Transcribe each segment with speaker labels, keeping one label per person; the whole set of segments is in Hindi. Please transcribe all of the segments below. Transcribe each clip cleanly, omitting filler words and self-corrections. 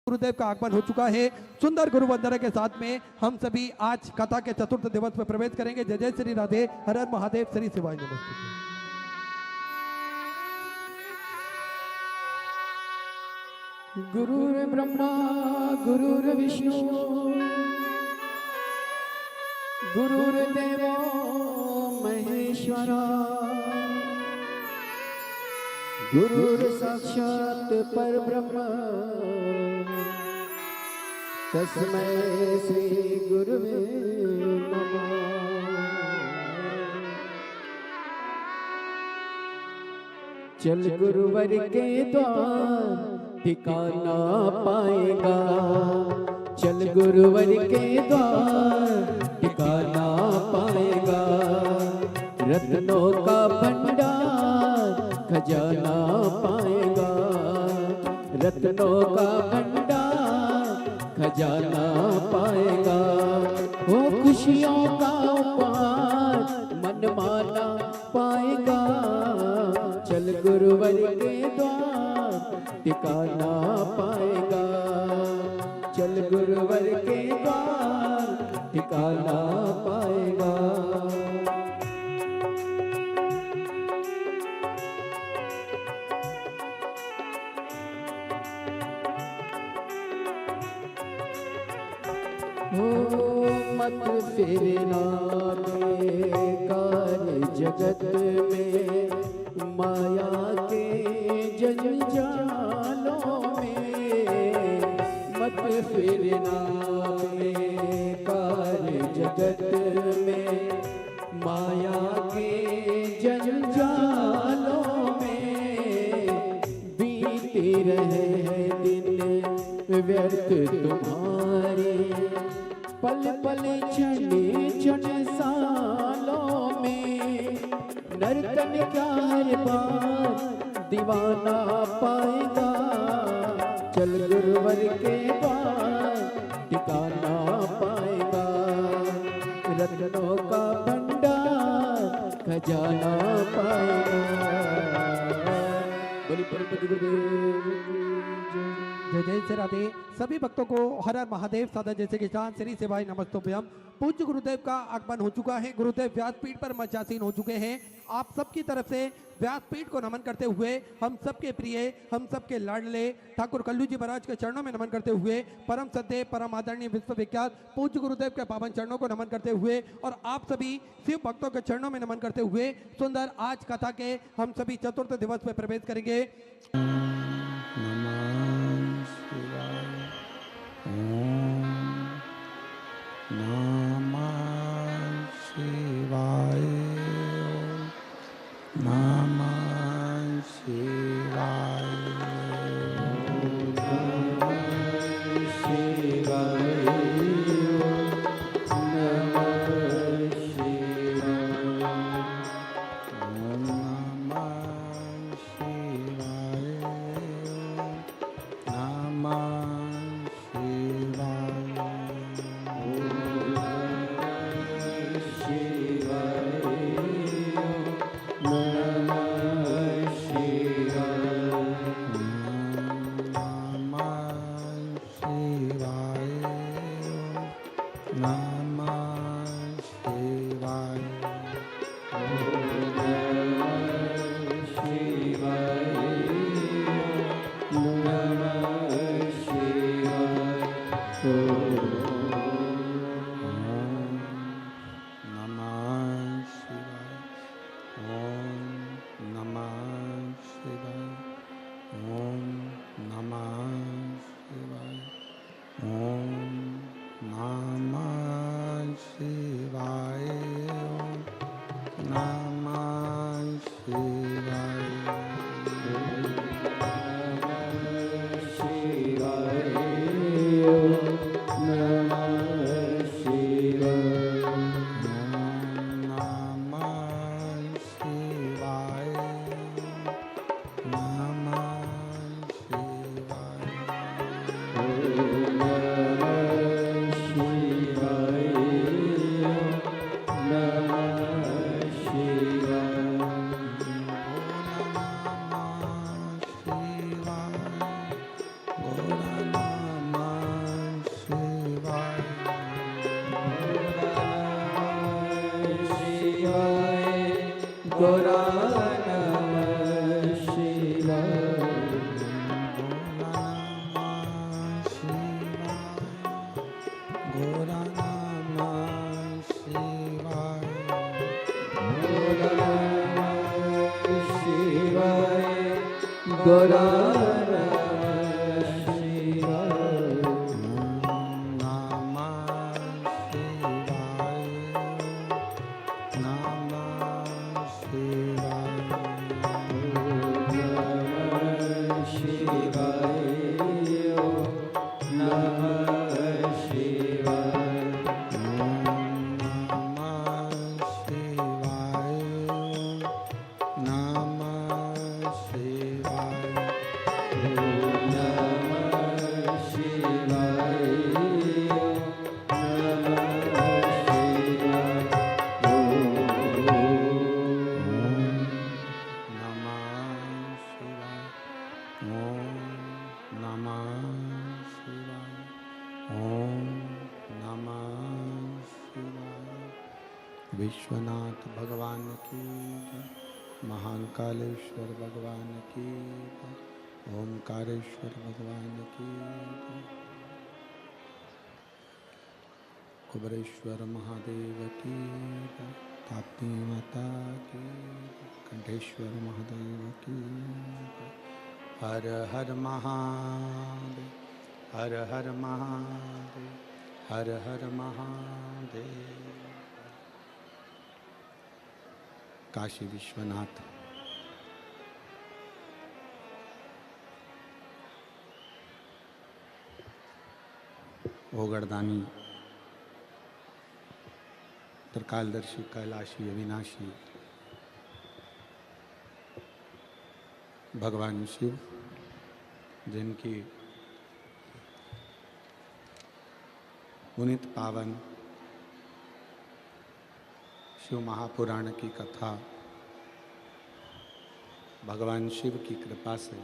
Speaker 1: गुरुदेव का आगमन हो चुका है। सुंदर गुरु वंदना के साथ में हम सभी आज कथा के चतुर्थ दिवस में प्रवेश करेंगे। जय जय श्री राधे, हर हर महादेव, श्री शिवाय नमस्ते।
Speaker 2: गुरुर् ब्रह्मा गुरुर्विष्णु गुरुर्देवो महेश्वरा गुरुर्साक्षात् परब्रह्म तस्मै श्री गुरुवे नमः। चल गुरुवर के द्वार ठिकाना पाएगा, चल गुरुवर के द्वार ठिकाना पाएगा। रत्नों का भंडार खजाना पाएगा, रत्नों का भंडार खजाना पाएगा। वो खुशियों का उपहार मनमाना पाएगा। चल गुरुवर के द्वार ठिकाना पाएगा, चल गुरुवर के द्वार ठिकाना पाएगा। हो मत फेरना बेकार जगत में, माया के जंजालों में। मत फेरना बेकार जगत में, माया के जंजालों में। बीते रहे दिन व्यर्थ तुम्हारे, पल पल क्षण क्षण सालों में। नर्तन क्या हर बार दीवाना पाएगा। चल गुरुवर के द्वार ठिकाना पाएगा। रत्नों का भंडार खजाना पाएगा। बोली परमपति गुरुदेव
Speaker 1: जय जय श्री राधे। सभी भक्तों को हर हर महादेव, सादा जैसे किसान, श्री शिवाय नमस्तोभ्यम। पूज्य गुरुदेव का आगमन हो चुका है। गुरुदेव व्यासपीठ पर मंचासीन हो चुके हैं। आप सबकी तरफ से व्यासपीठ को नमन करते हुए, हम सबके प्रिय, हम सबके लाडले ठाकुर कल्लू जी महाराज के चरणों में नमन करते हुए, परम सद्य परम आदरणीय विश्वविख्यात पूज्य गुरुदेव के पावन चरणों को नमन करते हुए और आप सभी शिव भक्तों के चरणों में नमन करते हुए सुंदर आज कथा के हम सभी चतुर्थ दिवस में प्रवेश करेंगे।
Speaker 2: गौरा नमः शिवाय।
Speaker 3: गौरा नमः शिवाय।
Speaker 2: गौरा नमः शिवाय। गौरा नमः शिवाय।
Speaker 3: विश्वनाथ भगवान की जय। महाकालेश्वर भगवान की जय। ओमकारेश्वर भगवान की जय। कुबरेश्वर महादेव की जय। ताप्ती माता की जय। कंठेश्वर महादेव की जय। हर हर महादेव। हर हर महादेव। हर हर महादेव। काशी विश्वनाथ ओगरदानी त्रिकालदर्शी कैलाशी अविनाशी भगवान शिव, जिनकी पुनीत पावन शिव महापुराण की कथा भगवान शिव की कृपा से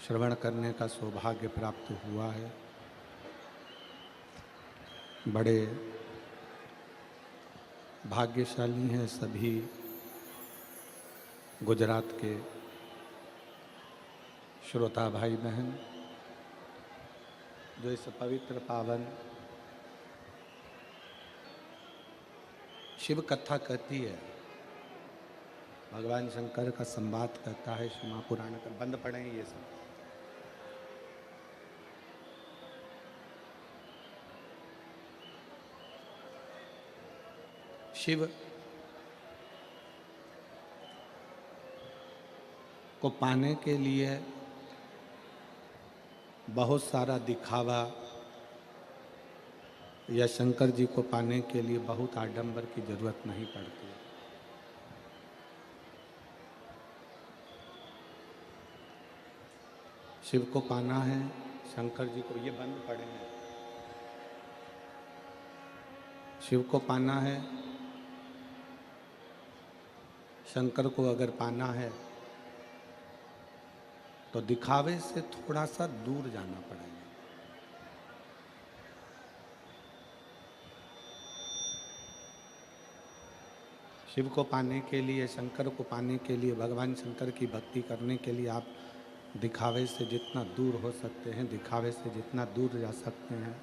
Speaker 3: श्रवण करने का सौभाग्य प्राप्त हुआ है। बड़े भाग्यशाली हैं सभी गुजरात के श्रोता भाई बहन, जो इस पवित्र पावन शिव कथा कहती है, भगवान शंकर का संवाद कहता है, शिव महापुराण का बंद पड़े हैं ये सब। शिव को पाने के लिए बहुत सारा दिखावा या शंकर जी को पाने के लिए बहुत आडंबर की जरूरत नहीं पड़ती। शिव को पाना है, शंकर जी को, ये बंद पड़े हैं, शिव को पाना है, शंकर को अगर पाना है तो दिखावे से थोड़ा सा दूर जाना पड़ेगा। शिव को पाने के लिए, शंकर को पाने के लिए, भगवान शंकर की भक्ति करने के लिए आप दिखावे से जितना दूर हो सकते हैं, दिखावे से जितना दूर जा सकते हैं,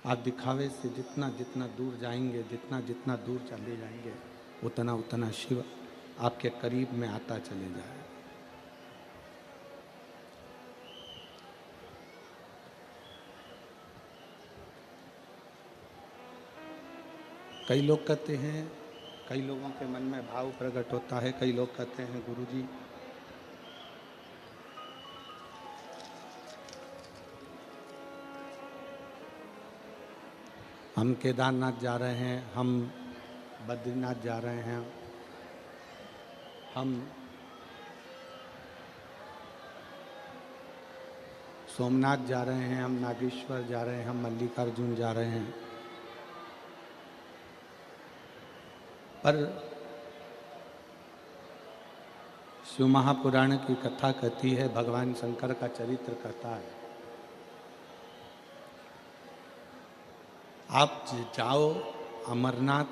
Speaker 3: आप दिखावे से जितना जितना दूर जाएंगे, जितना जितना दूर चले जाएंगे, उतना उतना शिव आपके करीब में आता चले जाए। कई लोग कहते हैं, कई लोगों के मन में भाव प्रकट होता है, कई लोग कहते हैं गुरुजी हम केदारनाथ जा रहे हैं, हम बद्रीनाथ जा रहे हैं, हम सोमनाथ जा रहे हैं, हम नागेश्वर जा रहे हैं, हम मल्लिकार्जुन जा रहे हैं। पर शिव महापुराण की कथा कहती है, भगवान शंकर का चरित्र कहता है आप जाओ अमरनाथ,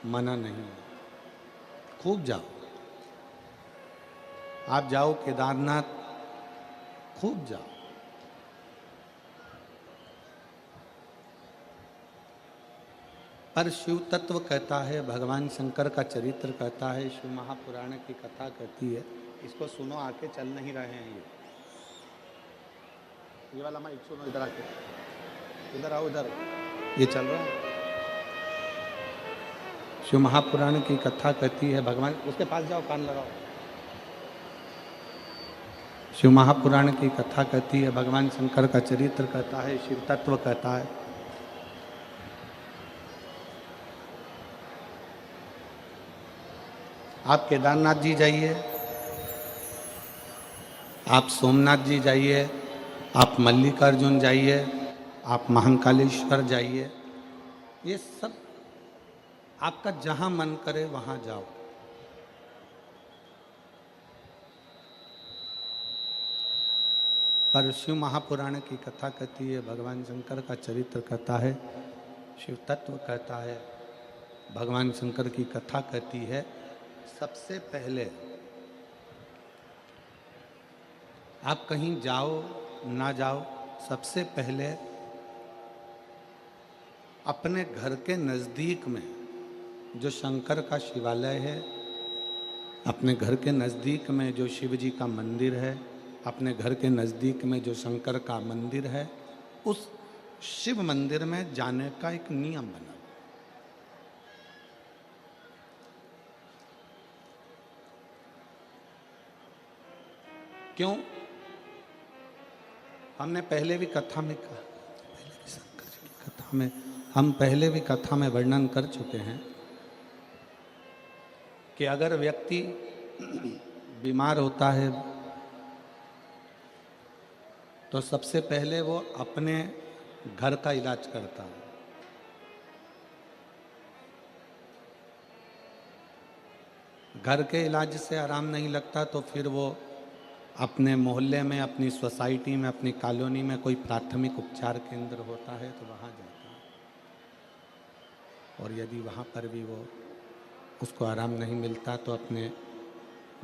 Speaker 3: मना नहीं है, खूब जाओ। आप जाओ केदारनाथ, खूब जाओ। पर शिव तत्व कहता है, भगवान शंकर का चरित्र कहता है, शिव महापुराण की कथा कहती है। इसको सुनो, आके चल नहीं रहे हैं ये वाला माइक सुनो, इधर आके, इधर आओ, इधर, ये चल रहा है। शिव महापुराण की कथा कहती है, भगवान, उसके पास जाओ, कान लगाओ। शिव महापुराण की कथा कहती है, भगवान शंकर का चरित्र कहता है, शिव तत्व कहता है। आप केदारनाथ जी जाइए, आप सोमनाथ जी जाइए, आप मल्लिकार्जुन जाइए, आप महाकालेश्वर जाइए, ये सब आपका जहां मन करे वहां जाओ। पर शिव महापुराण की कथा कहती है, भगवान शंकर का चरित्र कहता है, शिव तत्व कहता है, भगवान शंकर की कथा कहती है, सबसे पहले आप कहीं जाओ ना जाओ, सबसे पहले अपने घर के नज़दीक में जो शंकर का शिवालय है, अपने घर के नज़दीक में जो शिव जी का मंदिर है, अपने घर के नज़दीक में जो शंकर का मंदिर है, उस शिव मंदिर में जाने का एक नियम बना। क्यों? हमने पहले भी कथा में कहा, पहले भी शंकर जी की कथा में, हम पहले भी कथा में वर्णन कर चुके हैं कि अगर व्यक्ति बीमार होता है तो सबसे पहले वो अपने घर का इलाज करता है। घर के इलाज से आराम नहीं लगता तो फिर वो अपने मोहल्ले में, अपनी सोसाइटी में, अपनी कॉलोनी में कोई प्राथमिक उपचार केंद्र होता है तो वहाँ जाता है। और यदि वहाँ पर भी वो उसको आराम नहीं मिलता तो अपने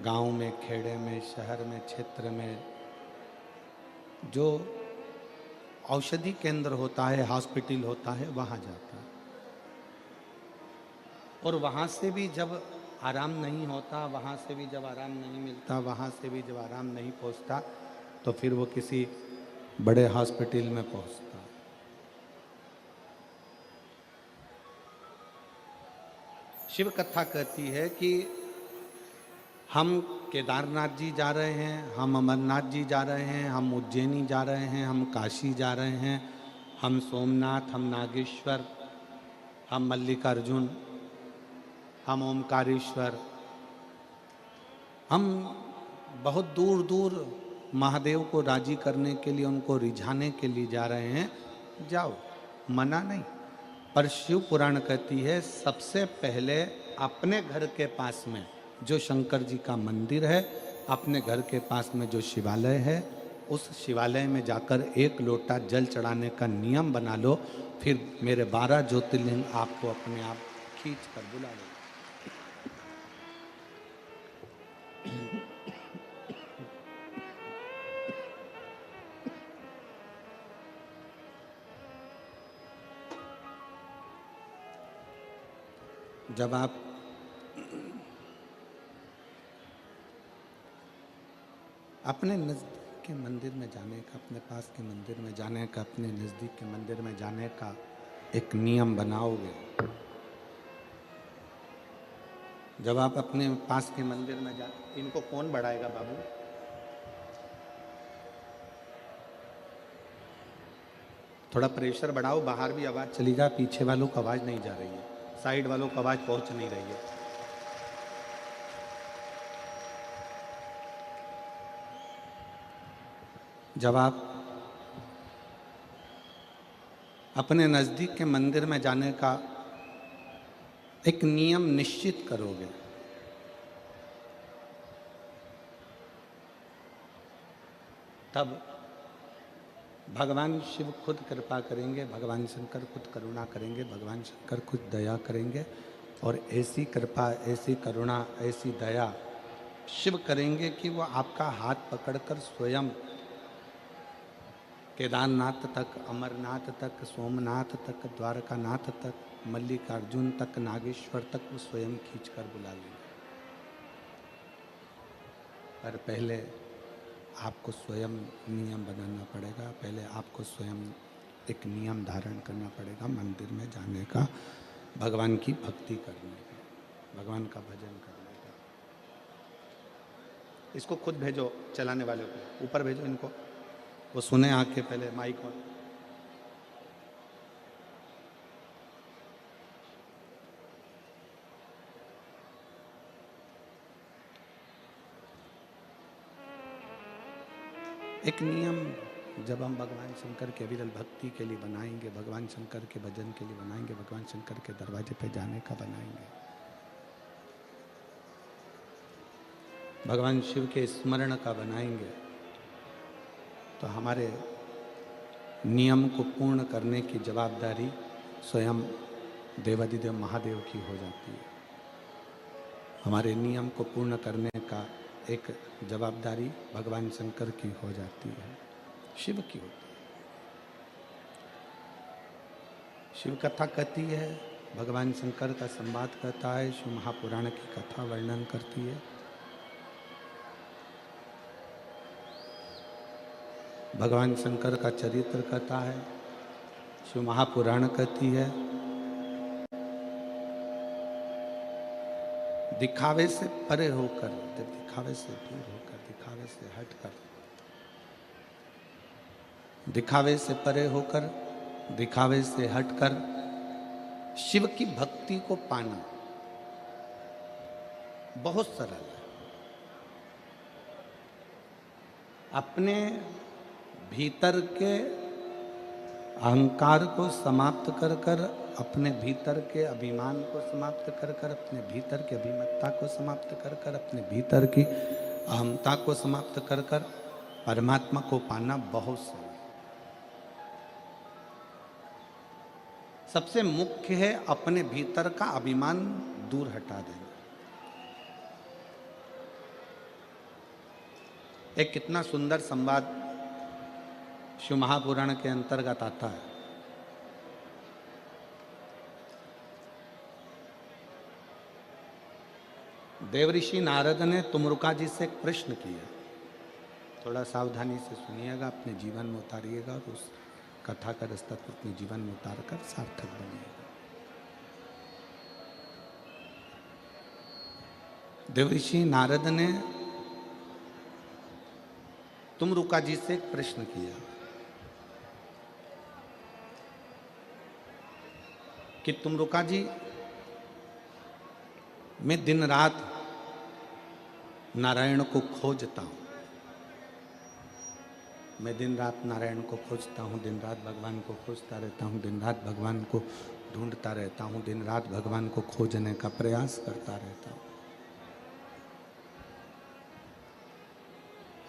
Speaker 3: गांव में, खेड़े में, शहर में, क्षेत्र में जो औषधि केंद्र होता है, हॉस्पिटल होता है, वहाँ जाता है। और वहाँ से भी जब आराम नहीं होता, वहाँ से भी जब आराम नहीं मिलता, वहाँ से भी जब आराम नहीं पहुँचता तो फिर वो किसी बड़े हॉस्पिटल में पहुँचता। शिव कथा कहती है कि हम केदारनाथ जी जा रहे हैं, हम अमरनाथ जी जा रहे हैं, हम उज्जैनी जा रहे हैं, हम काशी जा रहे हैं, हम सोमनाथ, हम नागेश्वर, हम मल्लिकार्जुन, हम ओमकारेश्वर, हम बहुत दूर दूर महादेव को राजी करने के लिए, उनको रिझाने के लिए जा रहे हैं। जाओ, मना नहीं। पर शिव पुराण कहती है सबसे पहले अपने घर के पास में जो शंकर जी का मंदिर है, अपने घर के पास में जो शिवालय है, उस शिवालय में जाकर एक लोटा जल चढ़ाने का नियम बना लो। फिर मेरे 12 ज्योतिर्लिंग आपको अपने आप खींच कर बुला लो। जब आप अपने नज़दीक के मंदिर में जाने का, अपने पास के मंदिर में जाने का, अपने नज़दीक के मंदिर में जाने का एक नियम बनाओगे, जब आप अपने पास के मंदिर में जा, इनको कौन बढ़ाएगा बाबू? थोड़ा प्रेशर बढ़ाओ, बाहर भी आवाज़ चली जा, पीछे वालों को आवाज़ नहीं जा रही है, साइड वालों को आवाज़ पहुंच नहीं रही है। जब आप अपने नज़दीक के मंदिर में जाने का एक नियम निश्चित करोगे, तब भगवान शिव खुद कृपा करेंगे, भगवान शंकर खुद करुणा करेंगे, भगवान शंकर खुद दया करेंगे। और ऐसी कृपा, ऐसी करुणा, ऐसी दया शिव करेंगे कि वो आपका हाथ पकड़कर स्वयं केदारनाथ तक, अमरनाथ तक, सोमनाथ तक, द्वारकानाथ तक, मल्लिकार्जुन तक, नागेश्वर तक वो स्वयं खींचकर बुला लेंगे। पर पहले आपको स्वयं नियम बनाना पड़ेगा, पहले आपको स्वयं एक नियम धारण करना पड़ेगा मंदिर में जाने का, भगवान की भक्ति करने का, भगवान का भजन करने का। इसको खुद भेजो, चलाने वाले को ऊपर भेजो इनको, वो सुने आके पहले माइक में। एक नियम जब हम भगवान शंकर के अविरल भक्ति के लिए बनाएंगे, भगवान शंकर के भजन के लिए बनाएंगे, भगवान शंकर के दरवाजे पे जाने का बनाएंगे, भगवान शिव के स्मरण का बनाएंगे, तो हमारे नियम को पूर्ण करने की जवाबदारी स्वयं देवादिदेव महादेव की हो जाती है। हमारे नियम को पूर्ण करने का एक जवाबदारी भगवान शंकर की हो जाती है, शिव की होती है। शिव कथा कहती है, भगवान शंकर का संवाद कहता है, शिव महापुराण की कथा वर्णन करती है। भगवान शंकर का चरित्र कहता है, शिव महापुराण कहती है। दिखावे से परे होकर, दिखावे से दूर होकर, दिखावे से हटकर, दिखावे से परे होकर, दिखावे से हटकर शिव की भक्ति को पाना बहुत सरल है। अपने भीतर के अहंकार को समाप्त कर कर, अपने भीतर के अभिमान को समाप्त कर कर, अपने भीतर की अभिमत्ता को समाप्त कर कर, अपने भीतर की अहमता को समाप्त कर कर परमात्मा को पाना बहुत सरल। सबसे मुख्य है अपने भीतर का अभिमान दूर हटा देना। एक कितना सुंदर संवाद शिव महापुराण के अंतर्गत आता है। देवऋषि नारद ने तुमरुका जी से एक प्रश्न किया, थोड़ा सावधानी से सुनिएगा, अपने जीवन में उतारिएगा और उस कथा का रास्ता को अपने जीवन में उतार कर सार्थक बनिएगा। देवऋषि नारद ने तुमरुका जी से एक प्रश्न किया कि तुमरुका जी, मैं दिन रात नारायण को खोजता हूं, मैं दिन रात नारायण को खोजता हूं, दिन रात भगवान को खोजता रहता हूं, दिन रात भगवान को ढूंढता रहता हूं, दिन रात भगवान को खोजने का प्रयास करता रहता हूं।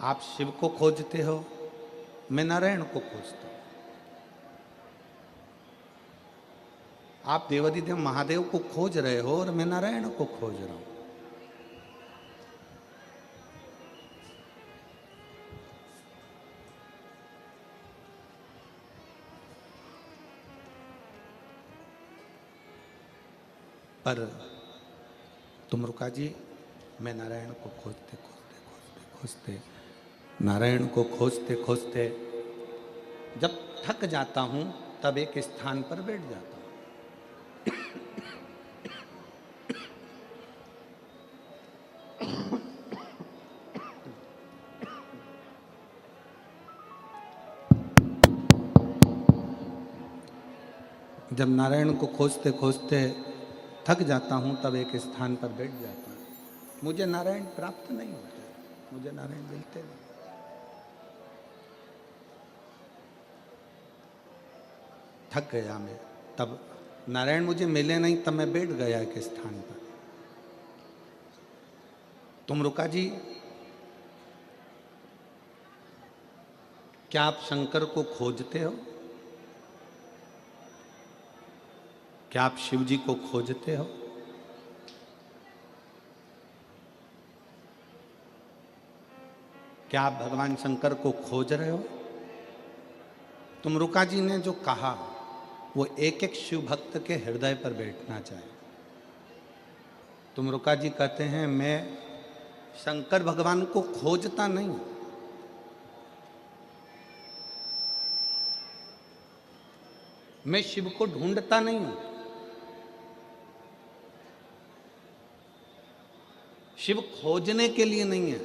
Speaker 3: आप शिव को खोजते हो, मैं नारायण को खोजता हूं। आप देवादिदेव महादेव को खोज रहे हो और मैं नारायण को खोज रहा हूं। पर तुमरुका जी, मैं नारायण को खोजते खोजते खोजते खोजते, नारायण को खोजते खोजते जब थक जाता हूं तब एक स्थान पर बैठ जाता हूं। जब नारायण को खोजते खोजते थक जाता हूं तब एक स्थान पर बैठ जाता हूं। मुझे नारायण प्राप्त नहीं होते, मुझे नारायण मिलते नहीं। थक गया मैं, तब नारायण मुझे मिले नहीं, तब मैं बैठ गया एक स्थान पर। तुमरुका जी, क्या आप शंकर को खोजते हो? क्या आप शिव जी को खोजते हो? क्या आप भगवान शंकर को खोज रहे हो? तुमरुका जी ने जो कहा वो एक एक शिव भक्त के हृदय पर बैठना चाहिए। तुमरुका जी कहते हैं मैं शंकर भगवान को खोजता नहीं, मैं शिव को ढूंढता नहीं हूं। शिव खोजने के लिए नहीं है।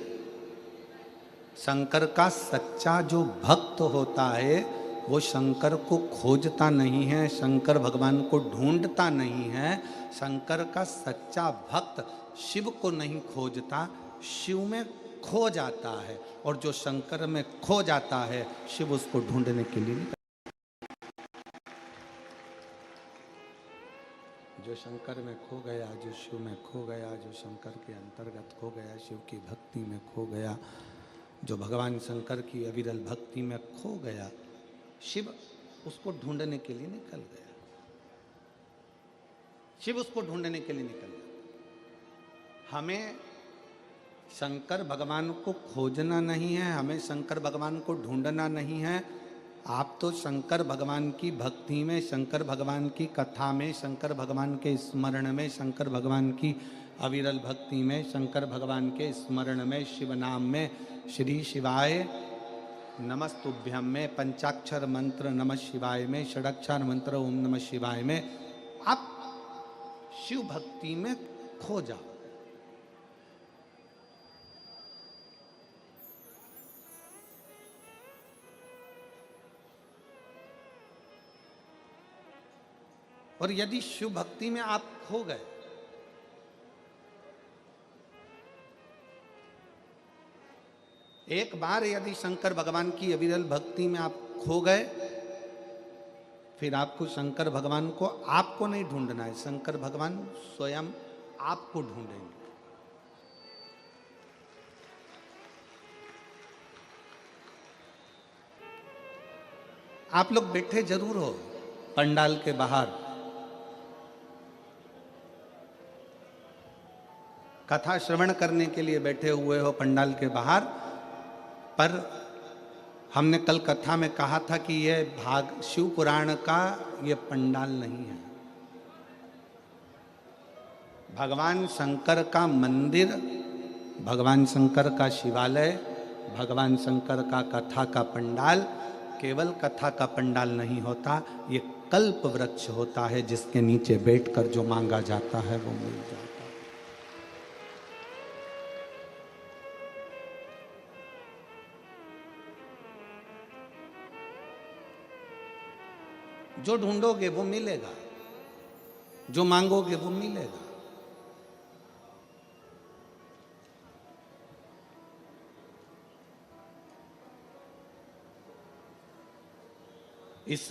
Speaker 3: शंकर का सच्चा जो भक्त होता है वो शंकर को खोजता नहीं है, शंकर भगवान को ढूंढता नहीं है। शंकर का सच्चा भक्त शिव को नहीं खोजता, शिव में खो जाता है। और जो शंकर में खो जाता है शिव उसको ढूंढने के लिए नहीं। जो शंकर में खो गया, जो शिव में खो गया, जो शंकर के अंतर्गत खो गया, शिव की भक्ति में खो गया, जो भगवान शंकर की अविरल भक्ति में खो गया, शिव उसको ढूंढने के लिए निकल गया। शिव उसको ढूंढने के लिए निकल गया। हमें शंकर भगवान को खोजना नहीं है, हमें शंकर भगवान को ढूंढना नहीं है। आप तो शंकर भगवान की भक्ति में, शंकर भगवान की कथा में, शंकर भगवान के स्मरण में, शंकर भगवान की अविरल भक्ति में, शंकर भगवान के स्मरण में, शिव नाम में, श्री शिवाय नमस्तुभ्यम में, पंचाक्षर मंत्र नमः शिवाय में, षडाक्षर मंत्र ओम नमः शिवाय में आप शिव भक्ति में खो जाओ। और यदि शिव भक्ति में आप खो गए, एक बार यदि शंकर भगवान की अविरल भक्ति में आप खो गए, फिर आपको शंकर भगवान को आपको नहीं ढूंढना है, शंकर भगवान स्वयं आपको ढूंढेंगे। आप लोग बैठे जरूर हो पंडाल के बाहर, कथा श्रवण करने के लिए बैठे हुए हो पंडाल के बाहर, पर हमने कल कथा में कहा था कि यह भाग शिव पुराण का ये पंडाल नहीं है। भगवान शंकर का मंदिर, भगवान शंकर का शिवालय, भगवान शंकर का कथा का पंडाल केवल कथा का पंडाल नहीं होता, ये कल्प वृक्ष होता है जिसके नीचे बैठकर जो मांगा जाता है वो मिल जाता है। जो ढूंढोगे वो मिलेगा, जो मांगोगे वो मिलेगा। इस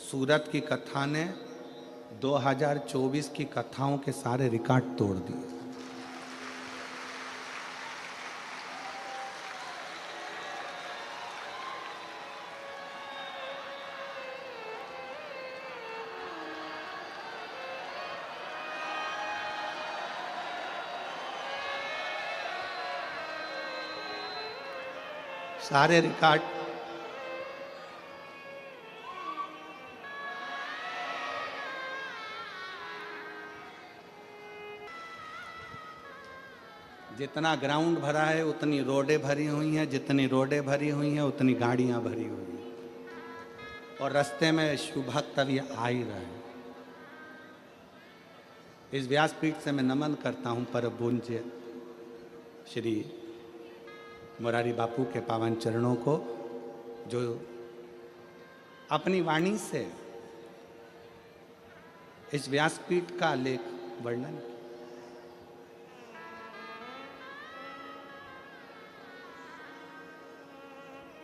Speaker 3: सूरत की कथा ने 2024 की कथाओं के सारे रिकॉर्ड तोड़ दिए। सारे रिकॉर्ड जितना ग्राउंड भरा है उतनी रोडें भरी हुई हैं, जितनी रोडें भरी हुई हैं उतनी गाड़ियां भरी हुई हैं, और रास्ते में शिव भक्त अभी आ ही रहे हैं। इस व्यासपीठ से मैं नमन करता हूं परम पूज्य श्री मुरारी बापू के पावन चरणों को, जो अपनी वाणी से इस व्यासपीठ का लेख वर्णन किया।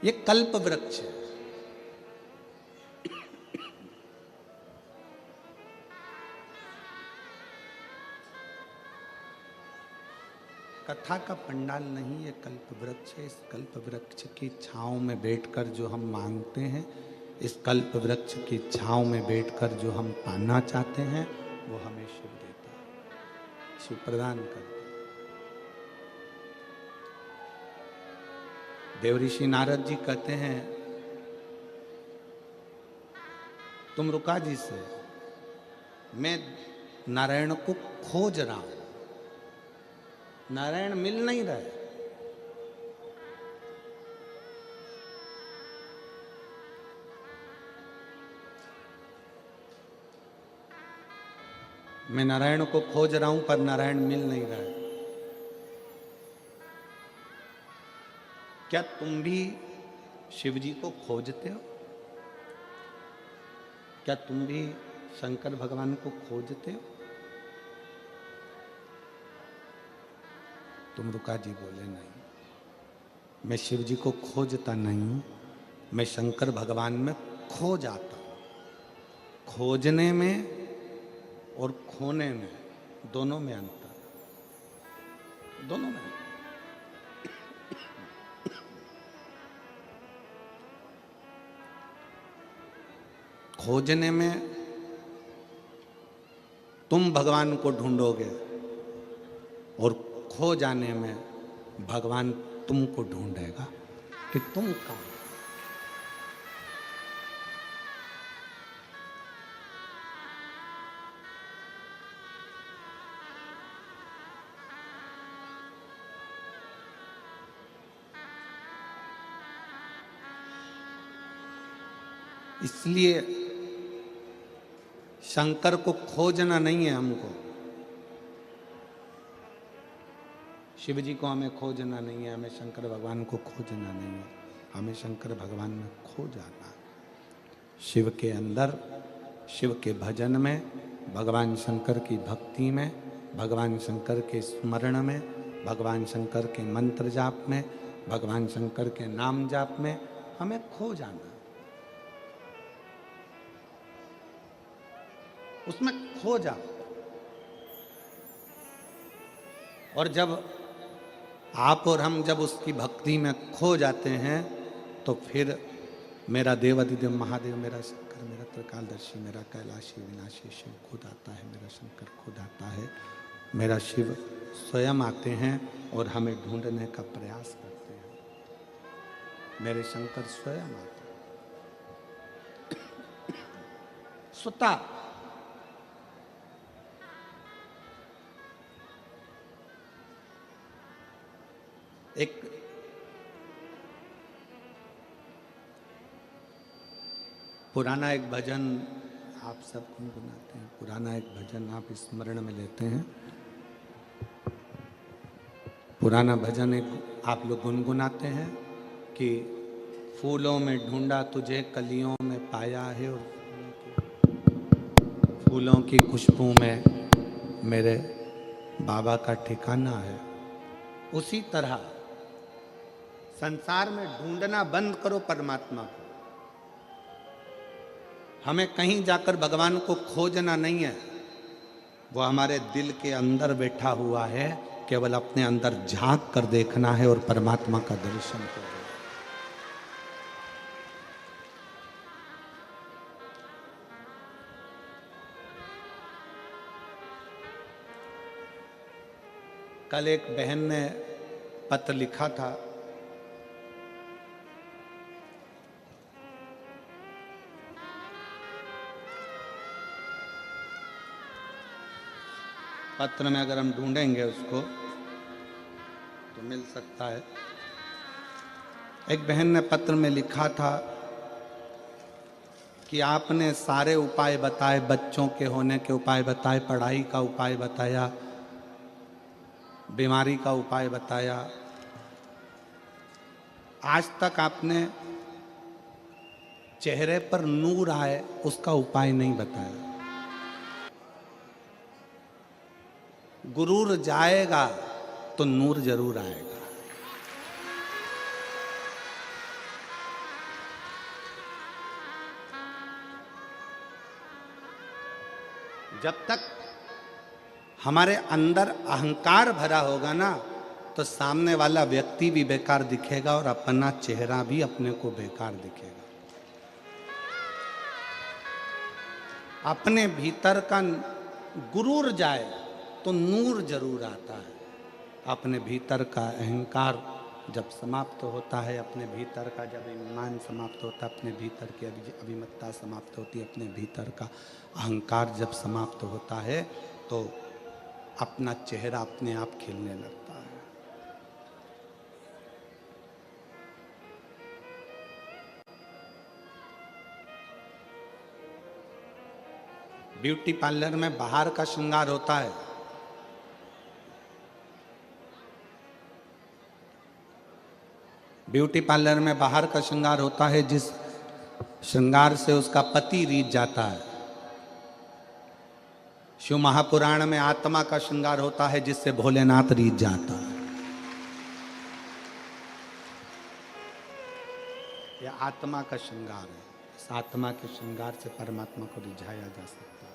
Speaker 3: ये कल्प वृक्ष है। कथा का पंडाल नहीं, ये कल्प वृक्ष है। इस कल्प वृक्ष की छांव में बैठकर जो हम मांगते हैं, इस कल्प वृक्ष की छांव में बैठकर जो हम पाना चाहते हैं, वो हमें शिव देता है, शिव प्रदान करता है। देवऋषि नारद जी कहते हैं, तुम रुका जी से, मैं नारायण को खोज रहा हूं, नारायण मिल नहीं रहे। मैं नारायण को खोज रहा हूं पर नारायण मिल नहीं रहा है। क्या तुम भी शिव जी को खोजते हो? क्या तुम भी शंकर भगवान को खोजते हो? तुम रुका जी बोले, नहीं, मैं शिव जी को खोजता नहीं हूं, मैं शंकर भगवान में खो जाता हूं। खोजने में और खोने में, दोनों में अंतर, दोनों में। खोजने में तुम भगवान को ढूंढोगे और खो जाने में भगवान तुमको ढूंढेगा कि तुम कहाँ। इसलिए शंकर को खोजना नहीं है हमको, शिव जी को हमें खोजना नहीं है, हमें शंकर भगवान को खोजना नहीं है, हमें शंकर भगवान में खो जाना है। शिव के अंदर, शिव के भजन में, भगवान शंकर की भक्ति में, भगवान शंकर के स्मरण में, भगवान शंकर के मंत्र जाप में, भगवान शंकर के नाम जाप में हमें खो जाना, उसमें खो जाओ। और जब आप और हम जब उसकी भक्ति में खो जाते हैं, तो फिर मेरा देवादिदेव महादेव, मेरा शंकर, मेरा त्रिकालदर्शी, मेरा कैलाशी विनाशी शिव खुद आता है, मेरा शंकर खुद आता है, मेरा शिव स्वयं आते हैं और हमें ढूंढने का प्रयास करते हैं। मेरे शंकर स्वयं आते हैं। सुता एक पुराना एक भजन आप सब गुनगुनाते हैं, पुराना एक भजन आप स्मरण में लेते हैं। पुराना भजन एक आप लोग गुनगुनाते हैं कि फूलों में ढूंढा तुझे, कलियों में पाया है, और फूलों की खुशबू में मेरे बाबा का ठिकाना है। उसी तरह संसार में ढूंढना बंद करो परमात्मा को। हमें कहीं जाकर भगवान को खोजना नहीं है, वो हमारे दिल के अंदर बैठा हुआ है, केवल अपने अंदर झांक कर देखना है और परमात्मा का दर्शन करना। कल एक बहन ने पत्र लिखा था, पत्र में अगर हम ढूंढेंगे उसको तो मिल सकता है। एक बहन ने पत्र में लिखा था कि आपने सारे उपाय बताए, बच्चों के होने के उपाय बताए, पढ़ाई का उपाय बताया, बीमारी का उपाय बताया, आज तक आपने चेहरे पर नूर आए उसका उपाय नहीं बताया। गुरूर जाएगा तो नूर जरूर आएगा। जब तक हमारे अंदर अहंकार भरा होगा ना, तो सामने वाला व्यक्ति भी बेकार दिखेगा और अपना चेहरा भी अपने को बेकार दिखेगा। अपने भीतर का गुरूर जाए तो नूर जरूर आता है। अपने भीतर का अहंकार जब समाप्त होता है, अपने भीतर का जब ईमान समाप्त होता है, अपने भीतर की अभिमत्ता समाप्त होती है, अपने भीतर का अहंकार जब समाप्त होता है तो अपना चेहरा अपने आप खिलने लगता है। ब्यूटी पार्लर में बाहर का श्रृंगार होता है, ब्यूटी पार्लर में बाहर का श्रृंगार होता है जिस श्रृंगार से उसका पति रीझ जाता है। शिव महापुराण में आत्मा का श्रृंगार होता है जिससे भोलेनाथ रीझ जाता है। यह आत्मा का श्रृंगार है। इस आत्मा के श्रृंगार से परमात्मा को रिझाया जा सकता है।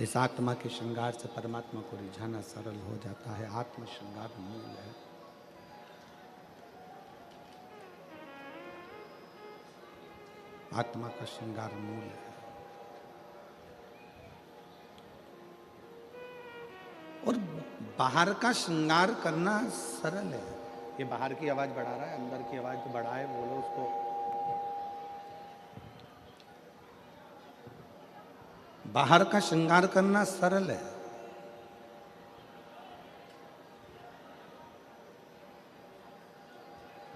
Speaker 3: इस आत्मा के श्रृंगार से परमात्मा को रिझाना सरल हो जाता है। आत्म श्रृंगार मूल है। आत्मा का श्रृंगार मूल है। और बाहर का श्रृंगार करना सरल है। ये बाहर की आवाज बढ़ा रहा है, अंदर की आवाज तो बढ़ाए, बोलो उसको। बाहर का श्रृंगार करना सरल है,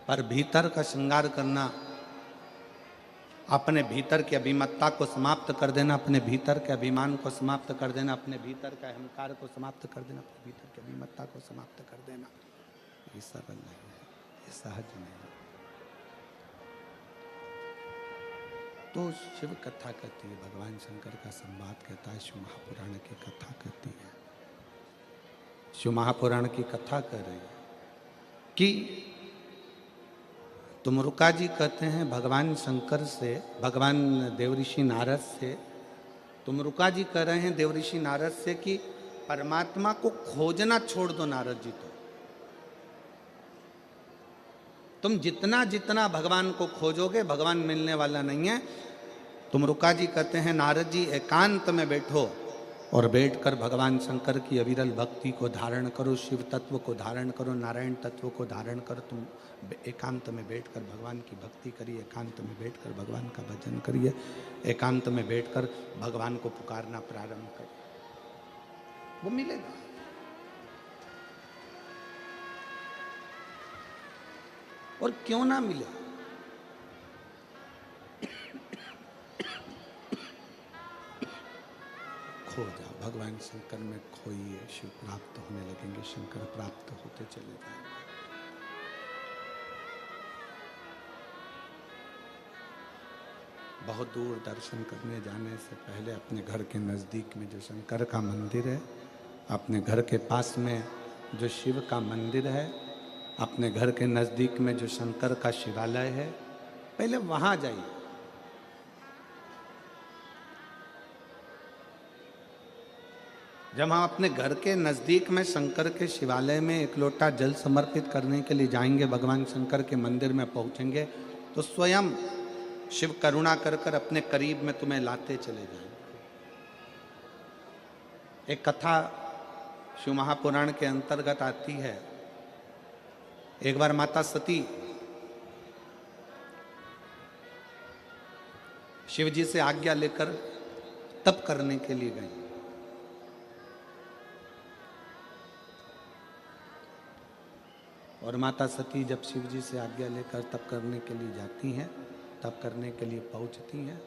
Speaker 3: पर भीतर का श्रृंगार करना, अपने भीतर की अभिमत्ता को समाप्त कर देना, अपने भीतर के अभिमान को समाप्त कर देना, अपने भीतर के अहंकार को समाप्त कर देना, अपने भीतर की अभिमत्ता को समाप्त कर देना, ये सरल नहीं है, ये सहज नहीं है। तो शिव कथा कहती है, भगवान शंकर का संवाद कहता है, शिव महापुराण की कथा कहती है। शिव महापुराण की कथा कह रही है कि तुमरुका जी कहते हैं भगवान शंकर से, भगवान देवऋषि नारद से, तुमरुका जी कह रहे हैं देवऋषि नारद से कि परमात्मा को खोजना छोड़ दो नारद जी। तो तुम जितना जितना भगवान को खोजोगे भगवान मिलने वाला नहीं है। तुमरुका जी कहते हैं नारद जी एकांत में बैठो और बैठकर भगवान शंकर की अविरल भक्ति को धारण करो, शिव तत्व को धारण करो, नारायण तत्व को धारण करो। तुम एकांत में बैठकर भगवान की भक्ति करिए, एकांत में बैठकर भगवान का भजन करिए, एकांत में बैठकर भगवान को पुकारना प्रारंभ करिए, वो मिलेगा। और क्यों ना मिले, खो जाओ भगवान शंकर में, खोइए, शिव प्राप्त होने लगेंगे, शंकर प्राप्त होते चले जाएंगे। बहुत दूर दर्शन करने जाने से पहले अपने घर के नज़दीक में जो शंकर का मंदिर है, अपने घर के पास में जो शिव का मंदिर है, अपने घर के नज़दीक में जो शंकर का शिवालय है, पहले वहाँ जाइए। जब हम अपने घर के नज़दीक में शंकर के शिवालय में एक लोटा जल समर्पित करने के लिए जाएंगे, भगवान शंकर के मंदिर में पहुँचेंगे, तो स्वयं शिव करुणा कर कर अपने करीब में तुम्हें लाते चले जाएंगे। एक कथा शिव महापुराण के अंतर्गत आती है। एक बार माता सती शिव जी से आज्ञा लेकर तप करने के लिए गई। और माता सती जब शिव जी से आज्ञा लेकर तप करने के लिए जाती हैं, तप करने के लिए पहुंचती हैं,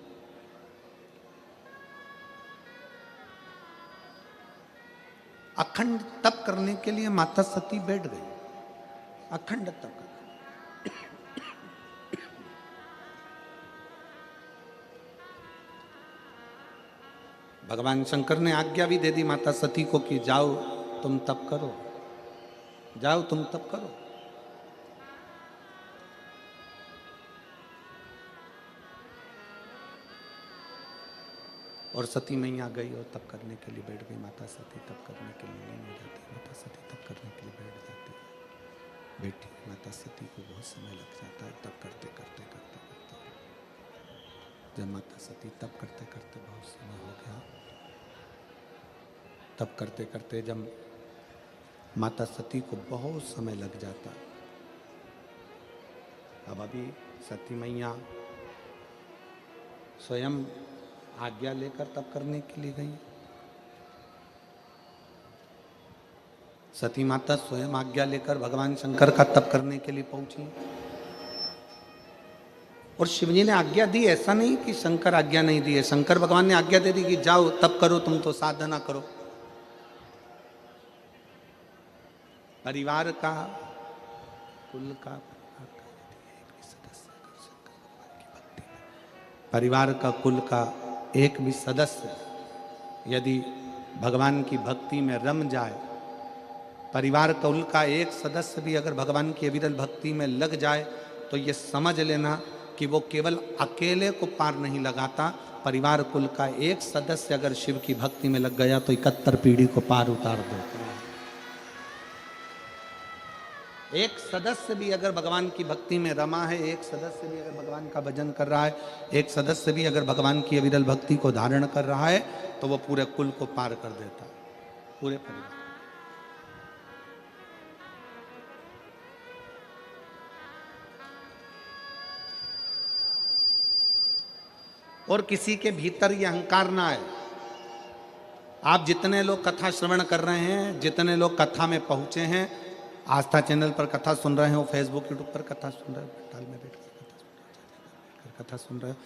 Speaker 3: अखंड तप करने के लिए माता सती बैठ गई, अखंड तप कर। भगवान शंकर ने आज्ञा भी दे दी माता सती को कि जाओ तुम तप करो, जाओ तुम तप करो। और सती मैया गई और तप करने के लिए बैठ गई। माता सती तप करने के लिए नहीं हो जाती, माता सती तप करने के लिए बैठ जाती है। बेटी माता सती को बहुत समय लग जाता है तप करते करते करते करते। जब माता सती तप करते करते बहुत समय हो गया, तप करते करते जब माता सती को बहुत समय लग जाता, अब अभी सती मैया स्वयं आज्ञा लेकर तप करने के लिए गई। सती माता स्वयं आज्ञा लेकर भगवान शंकर का तप करने के लिए पहुंची। और शिवजी ने आज्ञा दी, ऐसा नहीं कि शंकर आज्ञा नहीं दी है। शंकर भगवान ने आज्ञा दे दी कि जाओ तप करो, तुम तो साधना करो। परिवार का, कुल का, परिवार का, कुल का एक भी सदस्य यदि भगवान की भक्ति में रम जाए, परिवार कुल का एक सदस्य भी अगर भगवान की अविरल भक्ति में लग जाए, तो ये समझ लेना कि वो केवल अकेले को पार नहीं लगाता, परिवार कुल का एक सदस्य अगर शिव की भक्ति में लग गया तो 71 पीढ़ी को पार उतार देता है। एक सदस्य भी अगर भगवान की भक्ति में रमा है, एक सदस्य भी अगर भगवान का भजन कर रहा है, एक सदस्य भी अगर भगवान की अविरल भक्ति को धारण कर रहा है, तो वो पूरे कुल को पार कर देता है, पूरे परिवार। और किसी के भीतर ये अहंकार ना आए। आप जितने लोग कथा श्रवण कर रहे हैं, जितने लोग कथा में पहुंचे हैं, आस्था चैनल पर कथा सुन रहे हो, फेसबुक यूट्यूब पर कथा सुन रहे हो, टाल में बैठकर कथा सुन रहे हो,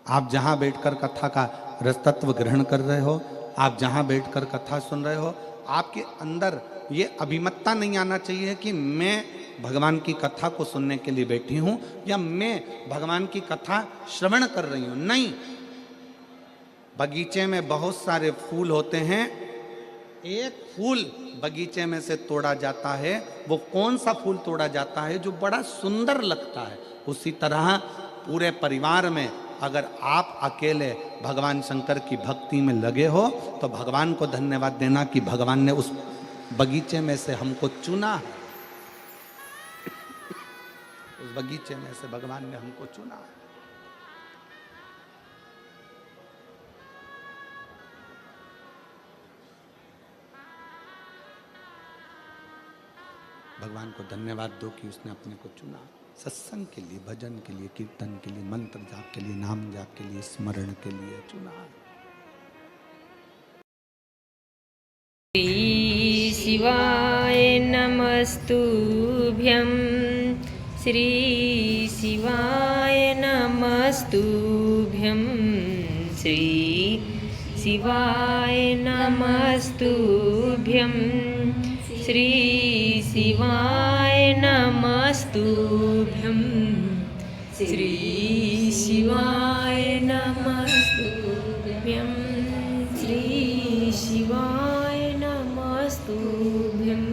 Speaker 3: आप जहां बैठकर कथा का रसतत्व ग्रहण कर रहे हो, आप जहां बैठकर कथा सुन रहे हो, आपके अंदर ये अभिमतता नहीं आना चाहिए कि मैं भगवान की कथा को सुनने के लिए बैठी हूं या मैं भगवान की कथा श्रवण कर रही हूं। नहीं, बगीचे में बहुत सारे फूल होते हैं, एक फूल बगीचे में से तोड़ा जाता है, वो कौन सा फूल तोड़ा जाता है? जो बड़ा सुंदर लगता है। उसी तरह पूरे परिवार में अगर आप अकेले भगवान शंकर की भक्ति में लगे हो, तो भगवान को धन्यवाद देना कि भगवान ने उस बगीचे में से हमको चुना है। उस बगीचे में से भगवान ने हमको चुना है। भगवान को धन्यवाद दो कि उसने अपने को चुना, सत्संग के लिए, भजन के लिए, कीर्तन के लिए, मंत्र जाप के लिए, नाम जाप के लिए, स्मरण के लिए चुना।
Speaker 4: श्री शिवाय नमस्तुभ्यं, श्री शिवाय नमस्तुभ्यं, श्री शिवाय नमस्तुभ्यं, श्री शिवाय नमस्तुभ्यं, श्री शिवाय नमस्तुभ्यं, श्री शिवाय नमस्तुभ्यं,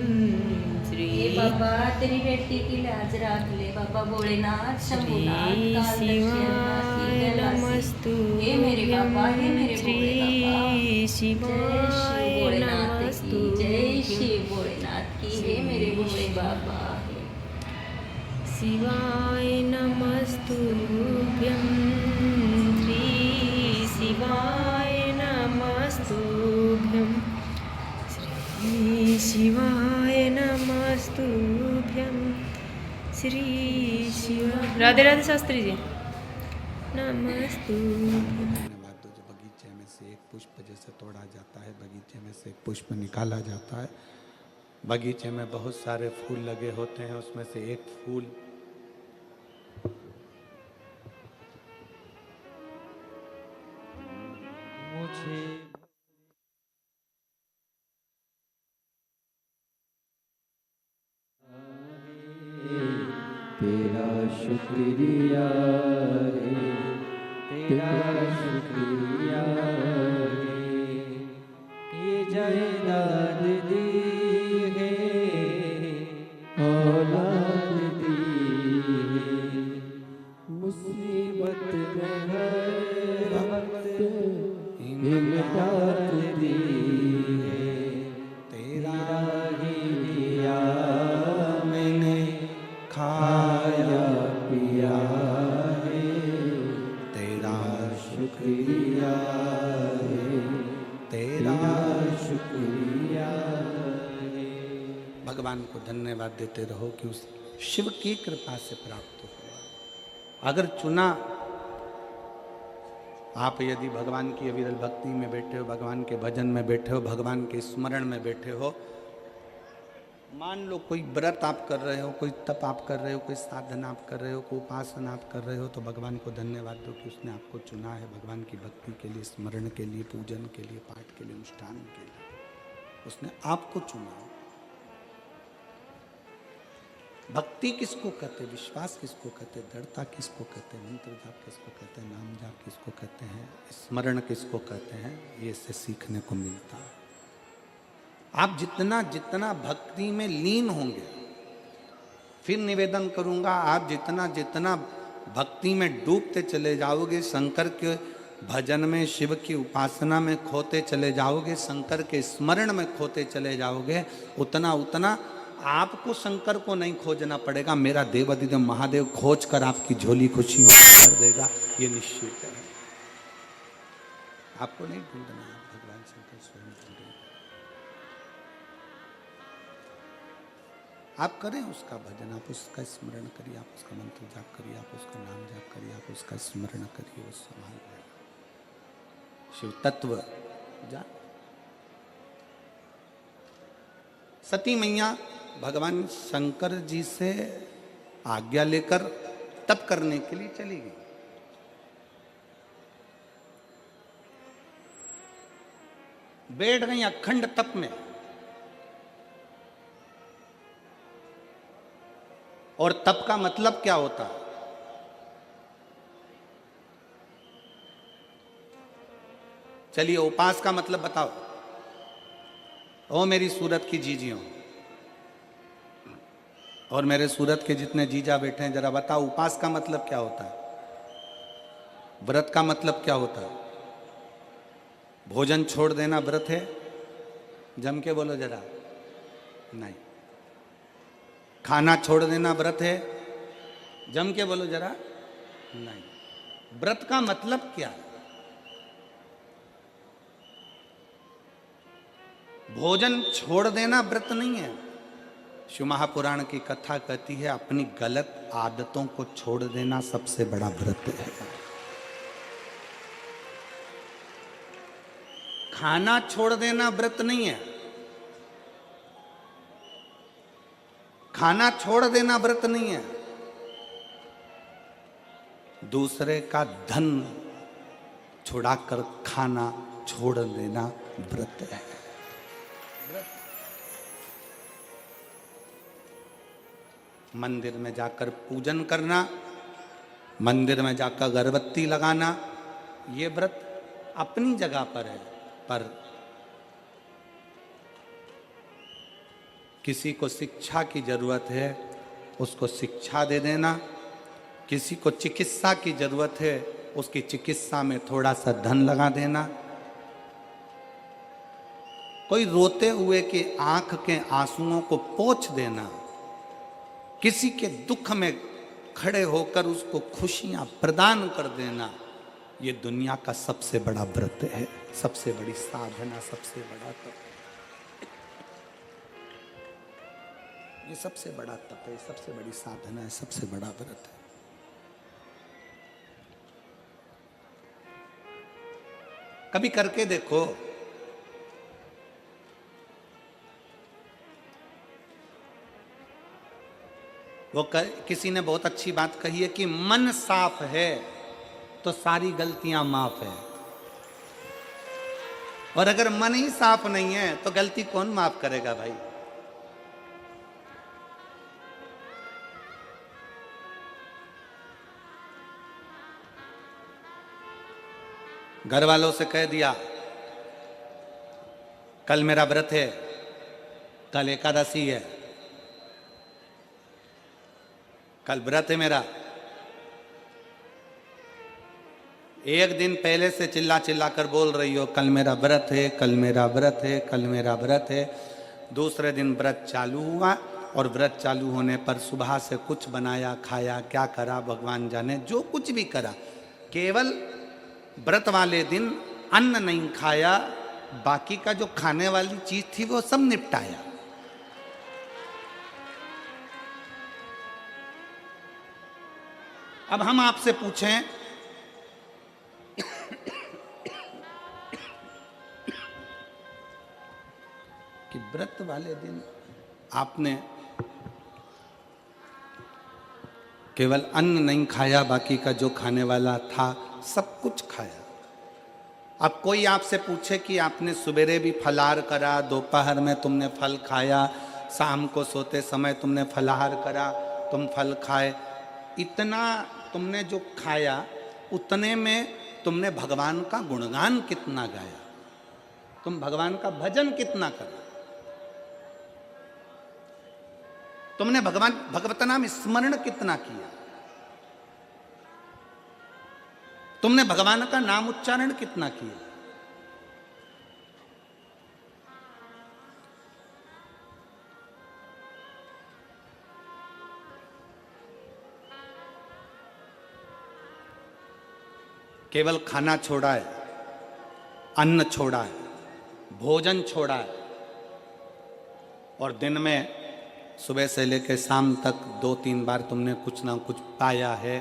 Speaker 4: श्री
Speaker 5: बाबा तेरी बेटी की लाज रख ले बाबा भोलेनाथ शंभुनाथ
Speaker 4: शिवाय नमस्तुभ्यं,
Speaker 5: हे मेरे बाबा हे मेरे
Speaker 4: श्री शिवाय नमस्तुभ्यं,
Speaker 5: जय श्री भोलेनाथ की हे मेरे भोले बाबा
Speaker 4: शिवाय नमस्तुभ्यं, श्री शिवाय नमस्तुभ्यं, श्री शिवाय नमस्तुभ्यं, श्री शिवाय। राधे राधे शास्त्री जी, नमस्तुभ्यं।
Speaker 3: धन्यवाद दो। जो बगीचे में से एक पुष्प जैसे तोड़ा जाता है, बगीचे में से एक पुष्प निकाला जाता है, बगीचे में बहुत सारे फूल लगे होते हैं, उसमें से एक फूल
Speaker 2: मुझे तेरा शुक्रिया रे, तेरा शुक्रिया रे, ये जायदाद दी है, औलाद दी है, मुसीबत में हर वक्त इमदाद दी है,
Speaker 3: तेरा
Speaker 2: ही दिया
Speaker 3: मैंने खाया
Speaker 2: पिया है,
Speaker 3: तेरा
Speaker 2: शुक्रिया है,
Speaker 3: तेरा
Speaker 2: शुक्रिया है।
Speaker 3: भगवान को धन्यवाद देते रहो कि उस शिव की कृपा से प्राप्त हुआ। अगर चुना आप यदि भगवान की अविरल भक्ति में बैठे हो, भगवान के भजन में बैठे हो, भगवान के स्मरण में बैठे हो, मान लो कोई व्रत आप कर रहे हो, कोई तप आप कर रहे हो, कोई साधना आप कर रहे हो, कोई उपासना आप कर रहे हो, तो भगवान को धन्यवाद दो कि उसने आपको चुना है भगवान की भक्ति के लिए, स्मरण के लिए, पूजन के लिए, पाठ के लिए, अनुष्ठान के लिए। उसने आपको चुना। भक्ति किसको कहते हैं, विश्वास किसको कहते हैं, दृढ़ता किसको कहते हैं, मंत्र जाप किसको कहते हैं, नाम जाप किसको कहते हैं, स्मरण किसको कहते हैं, ये इससे सीखने को मिलता है। आप जितना जितना भक्ति में लीन होंगे, फिर निवेदन करूंगा, आप जितना जितना भक्ति में डूबते चले जाओगे, शंकर के भजन में, शिव की उपासना में खोते चले जाओगे, शंकर के स्मरण में खोते चले जाओगे, उतना उतना आपको शंकर को नहीं खोजना पड़ेगा, मेरा देवाधिदेव महादेव खोज कर आपकी झोली खुशियों भर देगा, ये निश्चित है। आपको नहीं ढूंढना है, भगवान शंकर स्वयं ढूंढेंगे। आप करें उसका भजन, आप उसका स्मरण करिए, आप उसका मंत्र जाप करिए, आप उसका नाम जाप करिए, आप उसका स्मरण करिए, वो संभाल लेगा। शिव तत्व जा। सती मैया भगवान शंकर जी से आज्ञा लेकर तप करने के लिए चली गई। बैठ गई अखंड तप में, और तप का मतलब क्या होता है? चलिए उपास का मतलब बताओ। ओ मेरी सूरत की जीजियों और मेरे सूरत के जितने जीजा बैठे हैं, जरा बताओ उपास का मतलब क्या होता है, व्रत का मतलब क्या होता है? भोजन छोड़ देना व्रत है? जम के बोलो जरा। नहीं। खाना छोड़ देना व्रत है? जम के बोलो जरा। नहीं। व्रत का मतलब क्या है? भोजन छोड़ देना व्रत नहीं है। शिव महापुराण की कथा कहती है अपनी गलत आदतों को छोड़ देना सबसे बड़ा व्रत है। खाना छोड़ देना व्रत नहीं है। खाना छोड़ देना व्रत नहीं है। दूसरे का धन छुड़ाकर खाना छोड़ देना व्रत है। मंदिर में जाकर पूजन करना, मंदिर में जाकर अगरबत्ती लगाना, ये व्रत अपनी जगह पर है, पर किसी को शिक्षा की जरूरत है उसको शिक्षा दे देना, किसी को चिकित्सा की जरूरत है उसकी चिकित्सा में थोड़ा सा धन लगा देना, कोई रोते हुए की आंख के आंसुओं को पोंछ देना, किसी के दुख में खड़े होकर उसको खुशियां प्रदान कर देना, ये दुनिया का सबसे बड़ा व्रत है, सबसे बड़ी साधना, सबसे बड़ा तप। ये सबसे बड़ा तप है, सबसे बड़ी साधना है, सबसे बड़ा व्रत है। कभी करके देखो। किसी ने बहुत अच्छी बात कही है कि मन साफ है तो सारी गलतियां माफ है, और अगर मन ही साफ नहीं है तो गलती कौन माफ करेगा भाई? घर वालों से कह दिया कल मेरा व्रत है, कल एकादशी है, कल व्रत है मेरा, एक दिन पहले से चिल्ला चिल्ला कर बोल रही हो कल मेरा व्रत है, कल मेरा व्रत है, कल मेरा व्रत है। दूसरे दिन व्रत चालू हुआ और व्रत चालू होने पर सुबह से कुछ बनाया खाया, क्या करा भगवान जाने, जो कुछ भी करा, केवल व्रत वाले दिन अन्न नहीं खाया, बाकी का जो खाने वाली चीज थी वो सब निपटाया। अब हम आपसे पूछें कि व्रत वाले दिन आपने केवल अन्न नहीं खाया, बाकी का जो खाने वाला था सब कुछ खाया। अब कोई आपसे पूछे कि आपने सवेरे भी फलाहार करा, दोपहर में तुमने फल खाया, शाम को सोते समय तुमने फलाहार करा, तुम फल खाए, इतना तुमने जो खाया उतने में तुमने भगवान का गुणगान कितना गाया, तुम भगवान का भजन कितना करा, तुमने भगवत नाम स्मरण कितना किया, तुमने भगवान का नाम उच्चारण कितना किया। केवल खाना छोड़ा है, अन्न छोड़ा है, भोजन छोड़ा है, और दिन में सुबह से लेकर शाम तक 2-3 बार तुमने कुछ ना कुछ पाया है,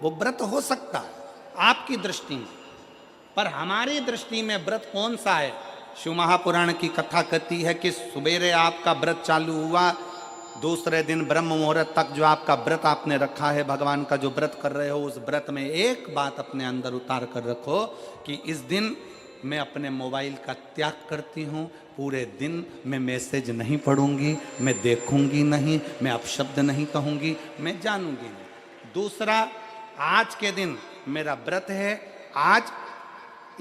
Speaker 3: वो व्रत हो सकता है आपकी दृष्टि में, पर हमारी दृष्टि में व्रत कौन सा है। शिव महापुराण की कथा कहती है कि सुबेरे आपका व्रत चालू हुआ, दूसरे दिन ब्रह्म मुहूर्त तक जो आपका व्रत आपने रखा है, भगवान का जो व्रत कर रहे हो, उस व्रत में एक बात अपने अंदर उतार कर रखो कि इस दिन मैं अपने मोबाइल का त्याग करती हूँ, पूरे दिन मैं मैसेज नहीं पढ़ूंगी, मैं देखूंगी नहीं, मैं अपशब्द नहीं कहूंगी, मैं जानूंगी नहीं। दूसरा, आज के दिन मेरा व्रत है, आज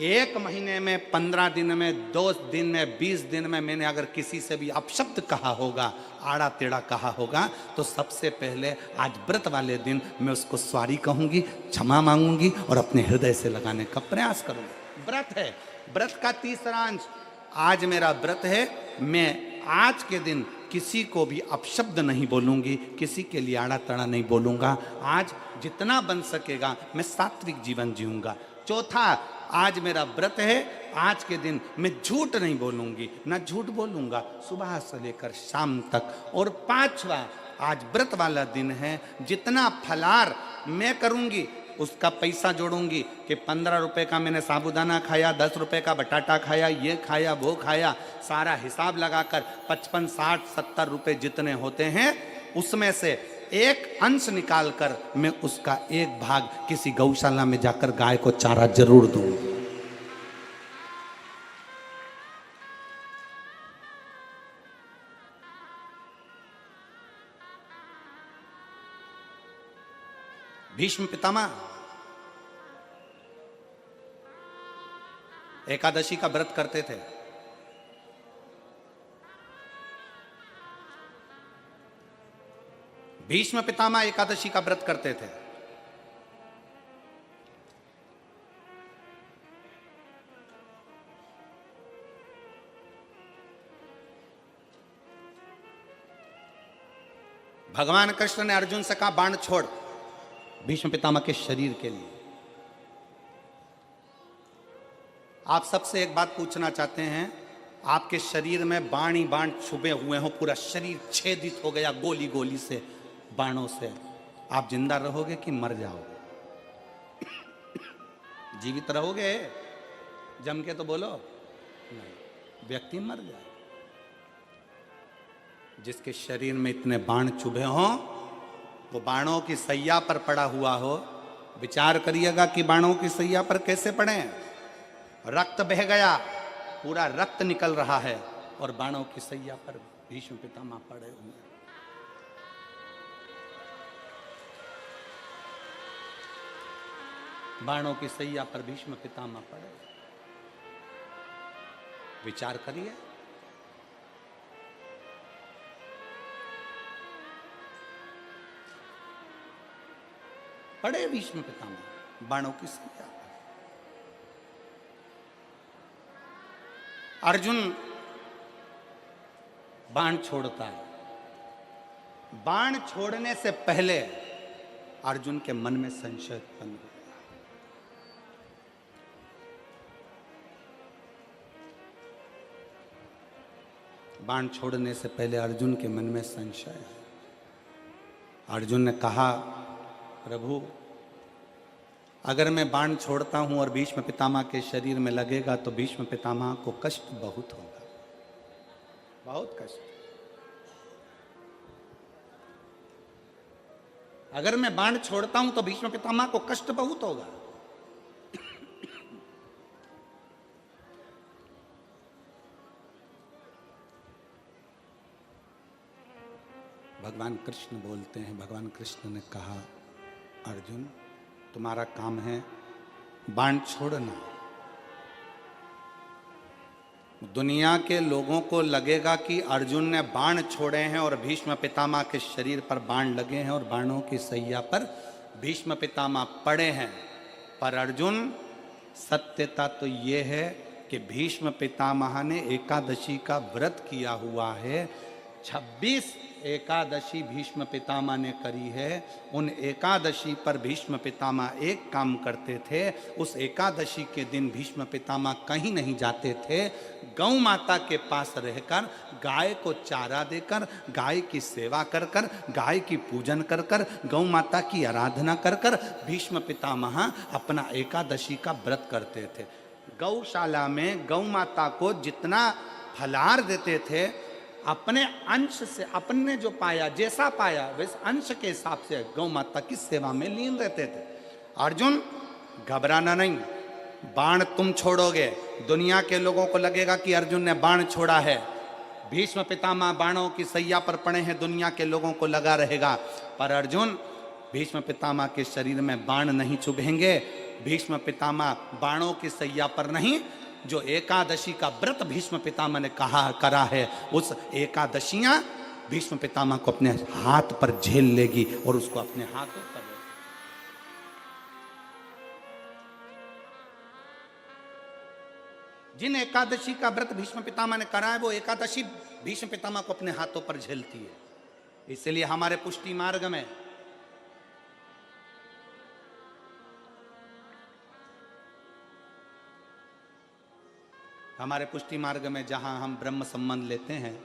Speaker 3: 1 महीने में, 15 दिन में, 2 दिन में, 20 दिन में मैंने अगर किसी से भी अपशब्द कहा होगा, आड़ा टेढ़ा कहा होगा, तो सबसे पहले आज व्रत वाले दिन मैं उसको सॉरी कहूंगी, क्षमा मांगूंगी और अपने हृदय से लगाने का प्रयास करूंगी। व्रत है, व्रत का तीसरा अंश, आज मेरा व्रत है, मैं आज के दिन किसी को भी अपशब्द नहीं बोलूंगी, किसी के लिए आड़ा तड़ा नहीं बोलूंगा, आज जितना बन सकेगा मैं सात्विक जीवन जीऊंगा। चौथा, आज मेरा व्रत है, आज के दिन मैं झूठ नहीं बोलूंगी, ना झूठ बोलूंगा सुबह से लेकर शाम तक। और 5वां, आज व्रत वाला दिन है, जितना फलाहार मैं करूंगी उसका पैसा जोड़ूंगी कि 15 रुपए का मैंने साबूदाना खाया, 10 रुपए का बटाटा खाया, ये खाया, वो खाया, सारा हिसाब लगाकर 55, 60, 70 रुपए जितने होते हैं उसमें से एक अंश निकालकर मैं उसका एक भाग किसी गौशाला में जाकर गाय को चारा जरूर दूंगी। भीष्म पितामह एकादशी का व्रत करते थे। भीष्म पितामह एकादशी का व्रत करते थे। भगवान कृष्ण ने अर्जुन से कहा बाण छोड़, भीष्म पितामह के शरीर के लिए। आप सबसे एक बात पूछना चाहते हैं, आपके शरीर में बाण ही बाण छुपे हुए हो, पूरा शरीर छेदित हो गया गोली गोली से, बाणों से, आप जिंदा रहोगे कि मर जाओगे? जीवित रहोगे? जम के तो बोलो नहीं, व्यक्ति मर जाए। जिसके शरीर में इतने बाण चुभे हों, वो बाणों की सैया पर पड़ा हुआ हो, विचार करिएगा कि बाणों की सैया पर कैसे पड़े। रक्त बह गया, पूरा रक्त निकल रहा है और बाणों की सैया पर भीष्म पितामह पड़े हुए। बाणों की सैया पर भीष्म पितामह पड़े। विचार करिए। पड़े भीष्म पितामह बाणों की सैया पर। अर्जुन बाण छोड़ता है। बाण छोड़ने से पहले अर्जुन के मन में संशय उत्पन्न हो गया। बाण छोड़ने से पहले अर्जुन के मन में संशय है। अर्जुन ने कहा, प्रभु अगर मैं बाण छोड़ता हूं और भीष्म पितामह के शरीर में लगेगा तो भीष्म पितामह को कष्ट बहुत होगा, बहुत कष्ट। अगर मैं बाण छोड़ता हूं तो भीष्म पितामह को कष्ट बहुत होगा। भगवान कृष्ण बोलते हैं, भगवान कृष्ण ने कहा, अर्जुन तुम्हारा काम है बाण छोड़ना। दुनिया के लोगों को लगेगा कि अर्जुन ने बाण छोड़े हैं और भीष्म पितामह के शरीर पर बाण लगे हैं और बाणों की सैया पर भीष्म पितामह पड़े हैं। पर अर्जुन, सत्यता तो ये है कि भीष्म पितामह ने एकादशी का व्रत किया हुआ है। 26 एकादशी भीष्म पितामह ने करी है। उन एकादशी पर भीष्म पितामह एक काम करते थे। उस एकादशी के दिन भीष्म पितामह कहीं नहीं जाते थे। गौ माता के पास रहकर गाय को चारा देकर, गाय की सेवा कर कर, गाय की पूजन कर कर, गौ माता की आराधना कर कर भीष्म पितामह अपना एकादशी का व्रत करते थे। गौशाला में गौ माता को जितना फलाहार देते थे, अपने अंश से, अपने जो पाया, जैसा पाया वैसे अंश के हिसाब से गौ माता की सेवा में लीन रहते थे। अर्जुन घबराना नहीं, बाण तुम छोड़ोगे, दुनिया के लोगों को लगेगा कि अर्जुन ने बाण छोड़ा है। भीष्म पितामह बाणों की सैया पर पड़े हैं, दुनिया के लोगों को लगा रहेगा। पर अर्जुन, भीष्म पितामह के शरीर में बाण नहीं चुभेंगे। भीष्म पितामह बाणों की सैया पर नहीं, जो एकादशी का व्रत भीष्म पितामह ने करा है, उस एकादशियां भीष्म पितामह को अपने हाथ पर झेल लेगी और उसको अपने हाथों पर। जिन एकादशी का व्रत भीष्म पितामह ने करा है, वो एकादशी भीष्म पितामह को अपने हाथों पर झेलती है। इसलिए हमारे पुष्टि मार्ग में जहां हम ब्रह्म संबंध लेते हैं,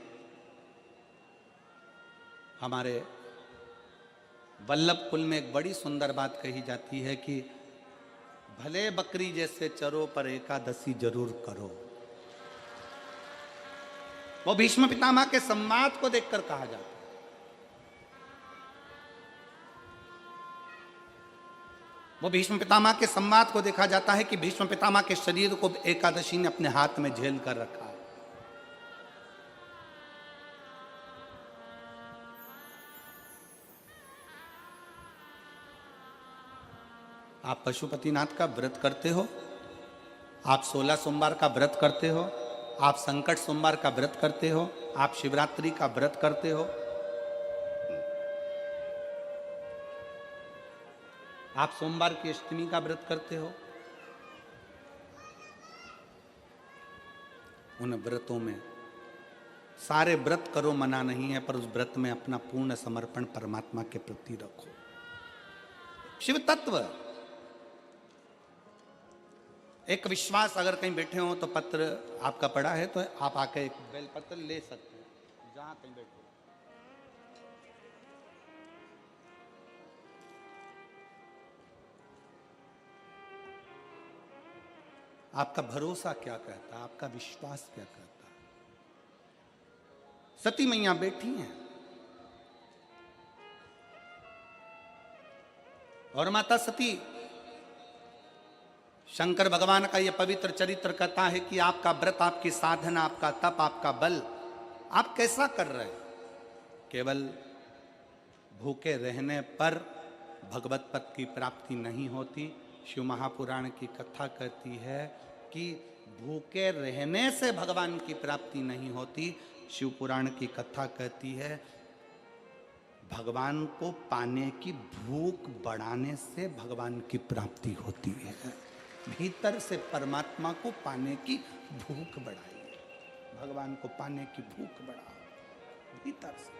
Speaker 3: हमारे वल्लभ कुल में एक बड़ी सुंदर बात कही जाती है कि भले बकरी जैसे चरो पर एकादशी जरूर करो। वो भीष्म पितामह के संवाद को देखकर कहा जाता है। वो भीष्म पितामह के संवाद को देखा जाता है कि भीष्म पितामह के शरीर को एकादशी ने अपने हाथ में झेल कर रखा है। आप पशुपतिनाथ का व्रत करते हो, आप 16 सोमवार का व्रत करते हो, आप संकट सोमवार का व्रत करते हो, आप शिवरात्रि का व्रत करते हो, आप सोमवार की अष्टमी का व्रत करते हो। उन व्रतों में सारे व्रत करो, मना नहीं है, पर उस व्रत में अपना पूर्ण समर्पण परमात्मा के प्रति रखो। शिव तत्व एक विश्वास, अगर कहीं बैठे हो तो पत्र आपका पड़ा है तो आप आके एक बेल पत्र ले सकते हैं जहां कहीं बैठे। आपका भरोसा क्या कहता है, आपका विश्वास क्या कहता है। सती मैया बैठी हैं और माता सती, शंकर भगवान का यह पवित्र चरित्र कहता है कि आपका व्रत, आपकी साधना, आपका तप, आपका बल आप कैसा कर रहे हैं। केवल भूखे रहने पर भगवत पद की प्राप्ति नहीं होती। शिव महापुराण की कथा कहती है कि भूखे रहने से भगवान की प्राप्ति नहीं होती। शिव पुराण की कथा कहती है भगवान को पाने की भूख बढ़ाने से भगवान की प्राप्ति होती है। भीतर से परमात्मा को पाने की भूख बढ़ाइए। भगवान को पाने की भूख बढ़ाओ भीतर से।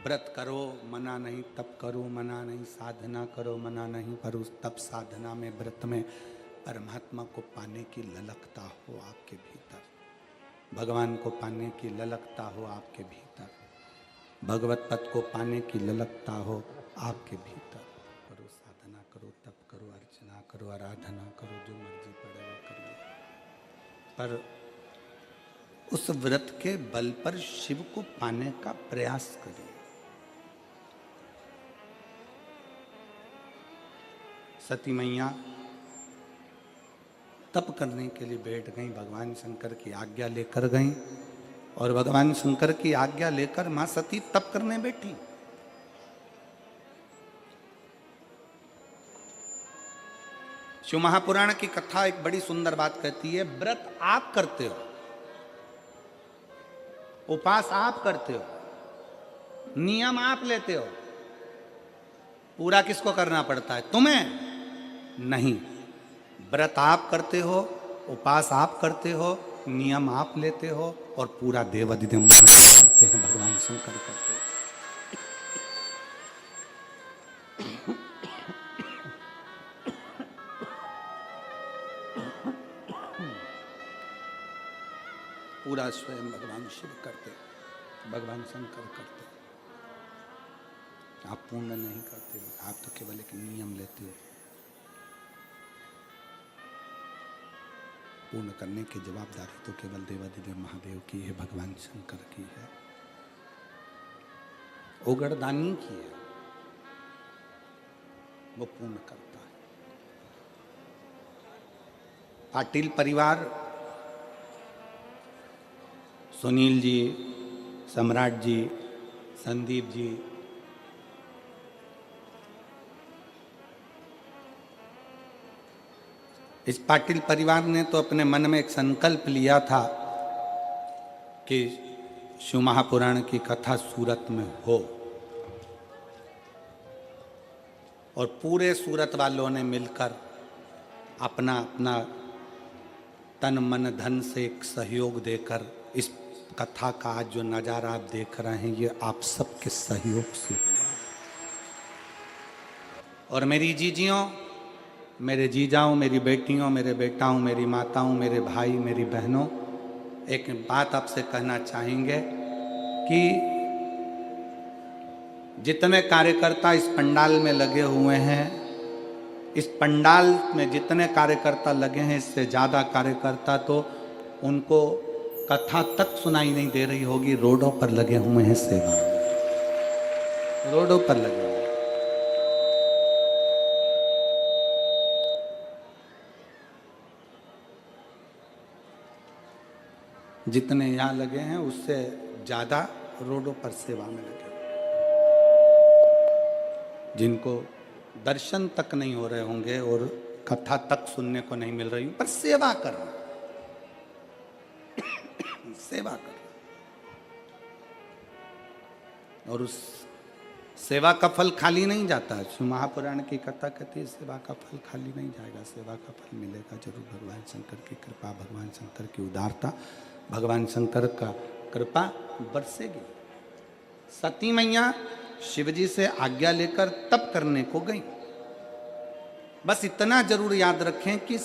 Speaker 3: व्रत करो मना नहीं, तप करो मना नहीं, साधना करो मना नहीं, पर उस तप साधना में व्रत में परमात्मा को पाने की ललकता हो आपके भीतर, भगवान को पाने की ललकता हो आपके भीतर, भगवत पद को पाने की ललकता हो आपके भीतर। करो साधना करो, तप करो, अर्चना करो, आराधना करो, जो मर्जी पड़े वो करिए, पर उस व्रत के बल पर शिव को पाने का प्रयास करिए। सती मैया तप करने के लिए बैठ गई, भगवान शंकर की आज्ञा लेकर गई और भगवान शंकर की आज्ञा लेकर मां सती तप करने बैठी। शिव महापुराण की कथा एक बड़ी सुंदर बात कहती है, व्रत आप करते हो, उपास आप करते हो, नियम आप लेते हो, पूरा किसको करना पड़ता है? तुम्हें नहीं। व्रत आप करते हो, उपास आप करते हो, नियम आप लेते हो और पूरा देवाधिदेव महादेव करते हैं, भगवान शंकर करते हैं। पूरा स्वयं भगवान शिव करते, भगवान शंकर करते। आप पूर्ण नहीं करते, आप तो केवल एक नियम लेते हो। पूर्ण करने की जवाबदारी तो केवल देवाधिदेव महादेव की है, भगवान शंकर की है, ओगड़दानी की है, वो पूर्ण करता है। पाटिल परिवार, सुनील जी, सम्राट जी, संदीप जी, इस पाटिल परिवार ने तो अपने मन में एक संकल्प लिया था कि शिव महापुराण की कथा सूरत में हो, और पूरे सूरत वालों ने मिलकर अपना अपना तन मन धन से एक सहयोग देकर इस कथा का आज जो नज़ारा आप देख रहे हैं ये आप सबके सहयोग से हुआ। और मेरी जीजियों, मेरे जीजाओं, मेरी बेटियों, मेरे बेटाओं, मेरी माताओं, मेरे भाई, मेरी बहनों, एक बात आपसे कहना चाहेंगे कि जितने कार्यकर्ता इस पंडाल में लगे हुए हैं, इस पंडाल में जितने कार्यकर्ता लगे हैं, इससे ज़्यादा कार्यकर्ता तो उनको कथा तक सुनाई नहीं दे रही होगी, रोडों पर लगे हुए हैं सेवा, रोडों पर लगे हुए हैं। जितने यहाँ लगे हैं उससे ज़्यादा रोडों पर सेवा में लगे, जिनको दर्शन तक नहीं हो रहे होंगे और कथा तक सुनने को नहीं मिल रही, पर सेवा कर रहे, सेवा कर रहे। और उस सेवा का फल खाली नहीं जाता है। शिव महापुराण की कथा कहती है सेवा का फल खाली नहीं जाएगा, सेवा का फल मिलेगा जरूर। भगवान शंकर की कृपा, भगवान शंकर की उदारता, भगवान शंकर का कृपा बरसेगी। सती मैया शिवजी से आज्ञा लेकर तप करने को गई। बस इतना जरूर याद रखें कि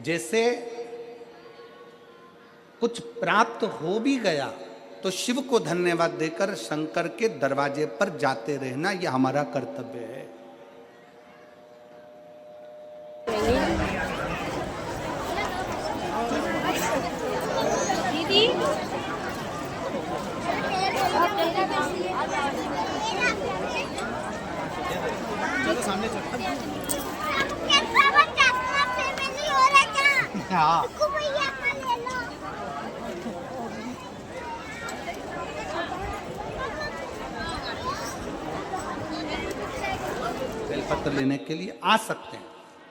Speaker 3: जैसे कुछ प्राप्त हो भी गया तो शिव को धन्यवाद देकर शंकर के दरवाजे पर जाते रहना, यह हमारा कर्तव्य है।
Speaker 5: दीदी
Speaker 6: चलो सामने चलो। हाँ
Speaker 3: बेलपत्र लेने के लिए आ सकते हैं।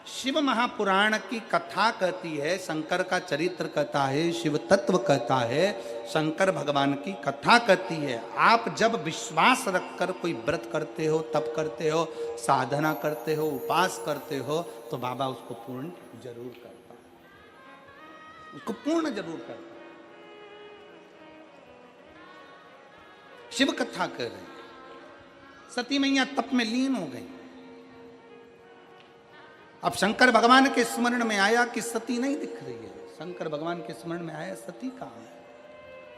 Speaker 3: शिव महापुराण की कथा कहती है, शंकर का चरित्र कहता है, शिव तत्व कहता है शंकर भगवान की कथा कहती है। आप जब विश्वास रखकर कोई व्रत करते हो, तप करते हो, साधना करते हो, उपास करते हो, तो बाबा उसको पूर्ण जरूर करता है, उसको पूर्ण जरूर करता है। शिव कथा कर रहे हैं। सती मैया तप में लीन हो गई। अब शंकर भगवान के स्मरण में आया कि सती नहीं दिख रही है। शंकर भगवान के स्मरण में आया सती कहाँ है।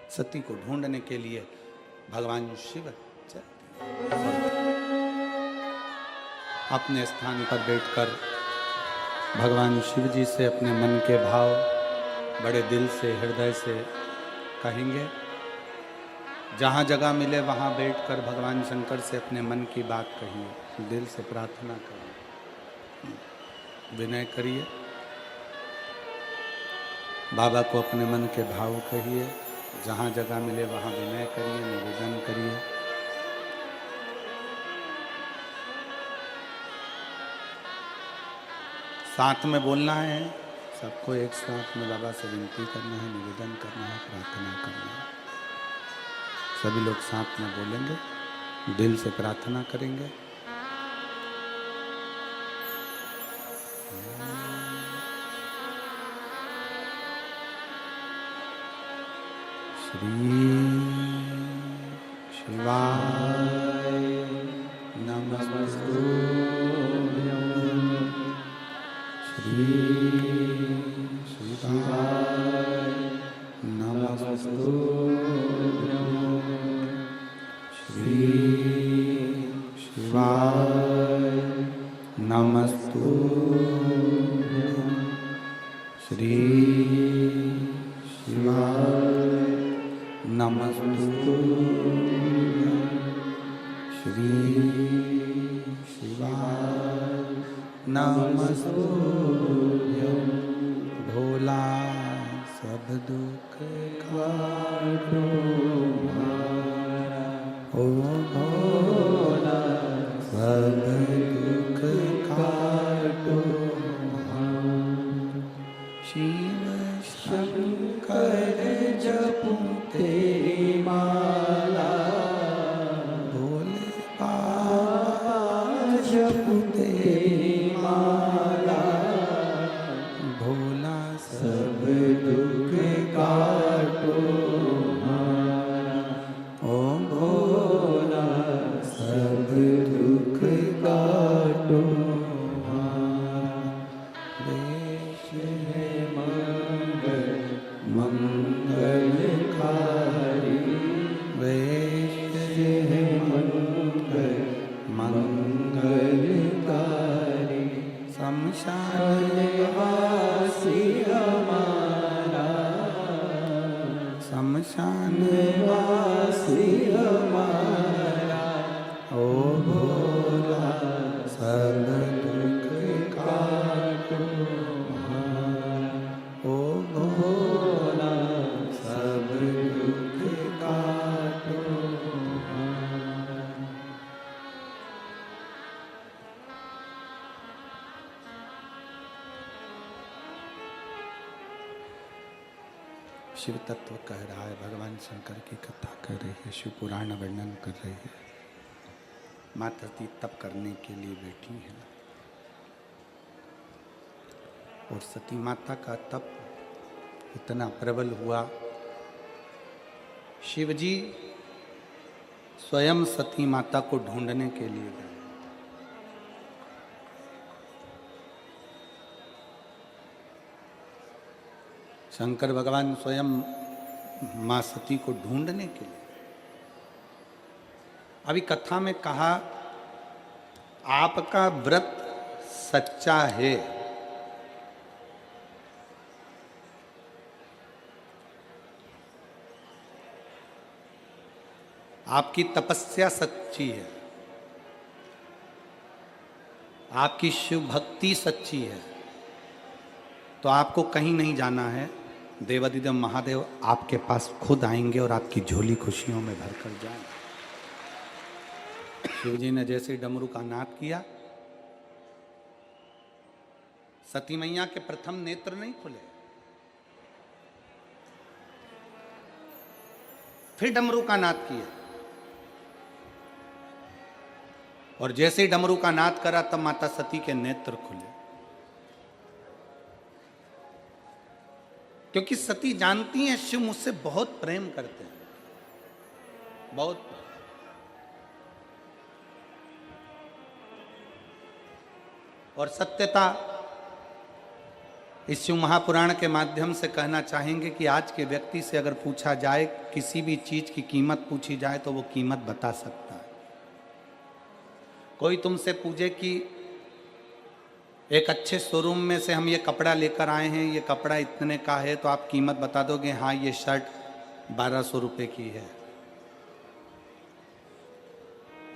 Speaker 3: सती को ढूंढने के लिए भगवान शिव अपने स्थान पर बैठकर भगवान शिव जी से अपने मन के भाव बड़े दिल से, हृदय से कहेंगे। जहाँ जगह मिले वहाँ बैठकर भगवान शंकर से अपने मन की बात कहिए, दिल से प्रार्थना करिए, विनय करिए, बाबा को अपने मन के भाव कहिए। जहाँ जगह मिले वहाँ विनय करिए, निवेदन करिए। साथ में बोलना है सबको, एक साथ में बाबा से विनती करना है, निवेदन करना है, प्रार्थना करना है। सभी लोग साथ में बोलेंगे, दिल से प्रार्थना करेंगे। श्री शिवाय नमस्तु। श्री शिवाय नमस्तु। श्री शिवाय नमस्तु। श्री शिवाय नमस्तु। श्री शिवाय नमस्तु। भोला सब दुख काटो ओ भोला सब दुख काटो। शिव शंकर जपूं तेरी माला, भोले बाबा जपूं तेरी माला। भोला सब दुख काटो ओ भोला सब दुख काटो। वेश है मंगलकारी, वेश है मंगलकारी। शमशान वासी हमारा, शमशान वासी हमारा। ओ भोला सब दुख काटो ओ भोला सब दुख काटो। शिव तत्व कह रहा है, भगवान शंकर की कथा कर रही है, शिव पुराण वर्णन कर रही है। माता सती तप करने के लिए बैठी है और सती माता का तप इतना प्रबल हुआ, शिवजी स्वयं सती माता को ढूंढने के लिए गए। शंकर भगवान स्वयं मां सती को ढूंढने के लिए। अभी कथा में कहा आपका व्रत सच्चा है, आपकी तपस्या सच्ची है, आपकी शिव भक्ति सच्ची है, तो आपको कहीं नहीं जाना है। देवादिदेव महादेव आपके पास खुद आएंगे और आपकी झोली खुशियों में भरकर जाएंगे। शिव जी ने जैसे डमरू का नाद किया, सती मैया के प्रथम नेत्र नहीं खुले। फिर डमरू का नाद किया, और जैसे ही डमरू का नाद करा तब माता सती के नेत्र खुले, क्योंकि सती जानती हैं शिव मुझसे बहुत प्रेम करते हैं, बहुत। और सत्यता इस शिव महापुराण के माध्यम से कहना चाहेंगे कि आज के व्यक्ति से अगर पूछा जाए, किसी भी चीज की कीमत पूछी जाए तो वो कीमत बता सकता है। कोई तुमसे पूछे कि एक अच्छे शोरूम में से हम ये कपड़ा लेकर आए हैं, ये कपड़ा इतने का है, तो आप कीमत बता दोगे? हाँ, ये शर्ट 1200 रुपए की है।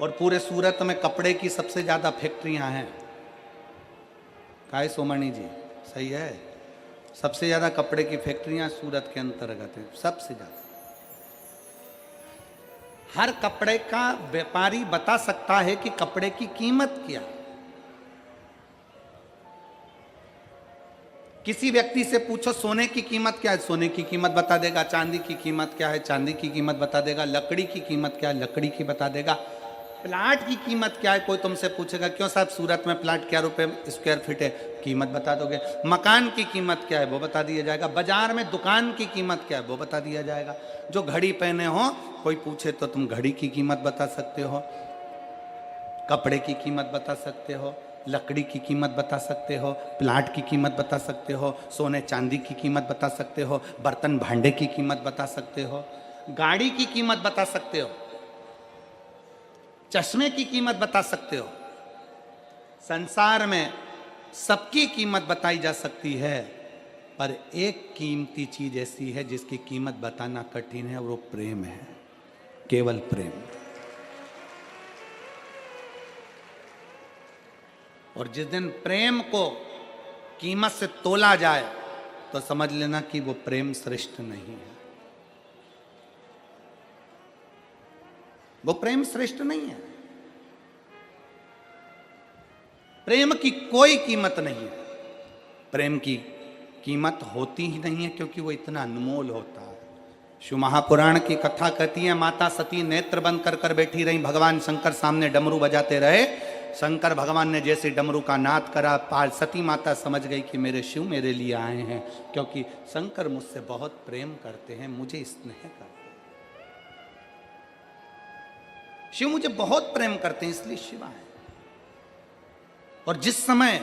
Speaker 3: और पूरे सूरत में कपड़े की सबसे ज्यादा फैक्ट्रियां हैं। काय सोमणी जी, सही है? सबसे ज्यादा कपड़े की फैक्ट्रियां सूरत के अंतर्गत है, सबसे ज्यादा। हर कपड़े का व्यापारी बता सकता है कि कपड़े की कीमत क्या है। किसी व्यक्ति से पूछो सोने की कीमत क्या है, सोने की कीमत बता देगा। चांदी की कीमत क्या है, चांदी की कीमत बता देगा। लकड़ी की कीमत क्या है, लकड़ी की बता देगा। प्लाट की कीमत क्या है, कोई तुमसे पूछेगा क्यों साहब सूरत में प्लाट क्या रुपए स्क्वायर फीट है, कीमत बता दोगे। मकान की कीमत क्या है वो बता दिया जाएगा। बाजार में दुकान की कीमत क्या है वो बता दिया जाएगा। जो घड़ी पहने हो, कोई पूछे तो तुम घड़ी की कीमत बता सकते हो, कपड़े की कीमत बता सकते हो, लकड़ी की कीमत बता सकते हो, प्लाट की कीमत बता सकते हो, सोने चांदी की कीमत बता सकते हो, बर्तन भांडे की कीमत बता सकते हो, गाड़ी की कीमत बता सकते हो, चश्मे की कीमत बता सकते हो। संसार में सबकी कीमत बताई जा सकती है, पर एक कीमती चीज ऐसी है जिसकी कीमत बताना कठिन है, और वो प्रेम है, केवल प्रेम। और जिस दिन प्रेम को कीमत से तोला जाए तो समझ लेना कि वो प्रेम श्रेष्ठ नहीं है, वो प्रेम श्रेष्ठ नहीं है। प्रेम की कोई कीमत नहीं है, प्रेम की कीमत होती ही नहीं है, क्योंकि वो इतना अनमोल होता है। शिव महापुराण की कथा कहती है, माता सती नेत्र बंद कर कर बैठी रही, भगवान शंकर सामने डमरू बजाते रहे। शंकर भगवान ने जैसे डमरू का नाद करा, सती माता समझ गई कि मेरे शिव मेरे लिए आए हैं, क्योंकि शंकर मुझसे बहुत प्रेम करते हैं, मुझे स्नेह करते हैं। शिव मुझे बहुत प्रेम करते हैं, इसलिए शिव आए। और जिस समय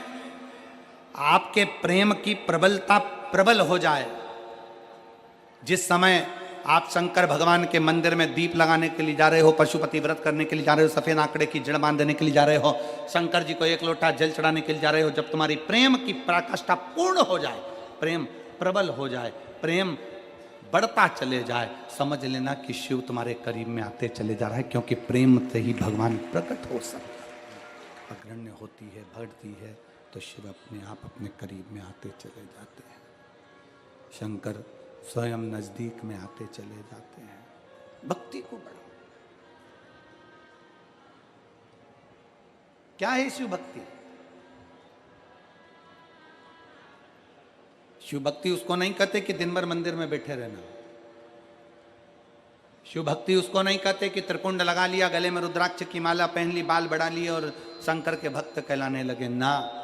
Speaker 3: आपके प्रेम की प्रबलता प्रबल हो जाए, जिस समय आप शंकर भगवान के मंदिर में दीप लगाने के लिए जा रहे हो, पशुपति व्रत करने के लिए जा रहे हो, सफेद आंकड़े की जड़ बांधने के लिए जा रहे हो, शंकर जी को एक लोटा जल चढ़ाने के लिए जा रहे हो, जब तुम्हारी प्रेम की पराकाष्ठा पूर्ण हो जाए, प्रेम प्रबल हो जाए, प्रेम बढ़ता चले जाए, समझ लेना कि शिव तुम्हारे करीब में आते चले जा रहा है, क्योंकि प्रेम से ही भगवान प्रकट हो सकता है। अग्रण्य होती है, बढ़ती है, तो शिव अपने आप अपने करीब में आते चले जाते हैं। शंकर स्वयं नजदीक में आते चले जाते हैं। भक्ति को बढ़ाओ। क्या है शिव भक्ति? शिव भक्ति उसको नहीं कहते कि दिन भर मंदिर में बैठे रहना। शिव भक्ति उसको नहीं कहते कि त्रिकुंड लगा लिया, गले में रुद्राक्ष की माला पहन ली, बाल बढ़ा लिए और शंकर के भक्त कहलाने लगे, ना।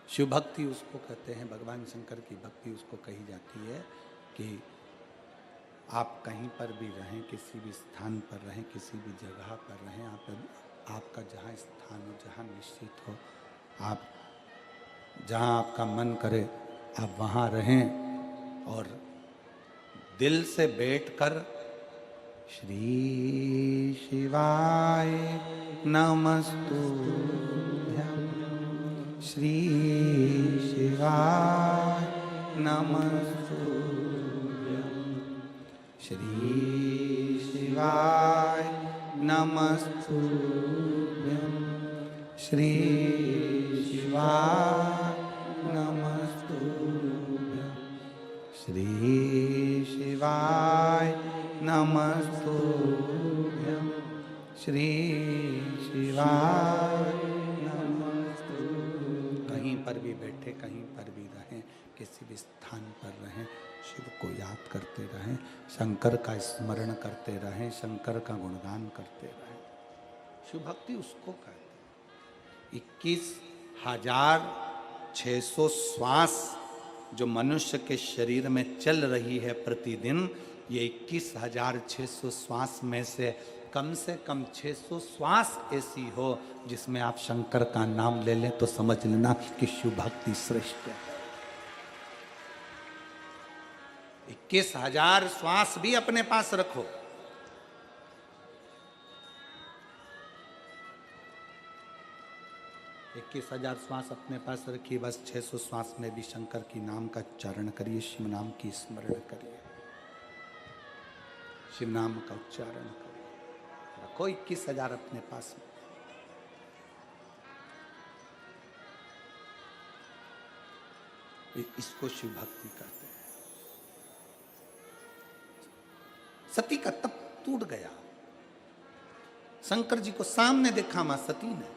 Speaker 3: शिव भक्ति उसको कहते हैं, भगवान शंकर की भक्ति उसको कही जाती है कि आप कहीं पर भी रहें, किसी भी स्थान पर रहें, किसी भी जगह पर रहें, आपका जहाँ स्थान हो, जहाँ निश्चित हो, आप जहाँ आपका मन करे आप वहाँ रहें, और दिल से बैठकर श्री शिवाय नमस्तुभ्यं, श्री शिवाय नमस्तुभ्यं, श्री शिवाय नमस्तुभ्यं, श्री शिवाय नमस्तुभ्यं, श्री शिवाय नमस्तुभ्यं, श्री शिवाय नमस्तुभ्यं। कहीं पर भी बैठे, कहीं पर भी रहें, किसी भी स्थान पर रहें, शिव को याद करते रहें, शंकर का स्मरण करते रहें, शंकर का गुणगान करते रहें। शिव भक्ति उसको कहते हैं। 21,600 श्वास जो मनुष्य के शरीर में चल रही है प्रतिदिन, ये 21,600 श्वास में से कम 600 श्वास ऐसी हो जिसमें आप शंकर का नाम ले लें तो समझ लेना कि शिव भक्ति श्रेष्ठ है। 21,000 श्वास भी अपने पास रखो। इक्कीस 21,000 श्वास अपने पास रखिए, बस 600 श्वास में भी शंकर की नाम का उच्चारण करिए, शिव नाम की स्मरण करिए, शिव नाम का उच्चारण करिए। रखो 21,000 अपने पास में। इसको शिव भक्ति कहते हैं। सती का तप टूट गया। शंकर जी को सामने देखा मां सती ने।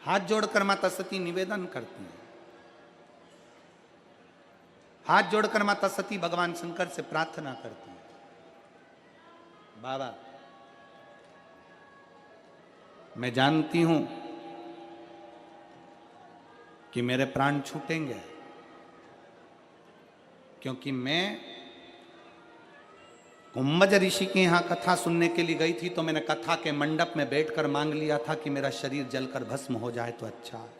Speaker 3: हाथ जोड़कर माता सती निवेदन करती हैं। हाथ जोड़कर माता सती भगवान शंकर से प्रार्थना करती हैं, बाबा मैं जानती हूं कि मेरे प्राण छूटेंगे, क्योंकि मैं कुंभज ऋषि के यहां कथा सुनने के लिए गई थी, तो मैंने कथा के मंडप में बैठकर मांग लिया था कि मेरा शरीर जलकर भस्म हो जाए तो अच्छा है।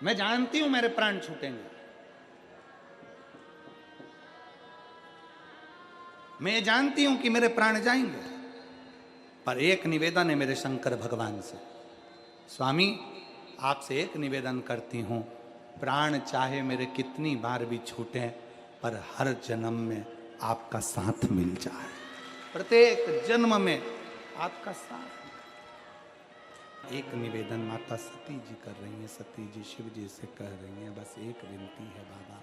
Speaker 3: मैं जानती हूं मेरे प्राण छूटेंगे, मैं जानती हूं कि मेरे प्राण जाएंगे, पर एक निवेदन है मेरे शंकर भगवान से। स्वामी आपसे एक निवेदन करती हूं, प्राण चाहे मेरे कितनी बार भी छूटे, पर हर जन्म में आपका साथ मिल जाए, प्रत्येक जन्म में आपका साथ। एक निवेदन माता सती जी कर रही हैं, सती जी शिव जी से कह रही हैं, बस एक विनती है बाबा,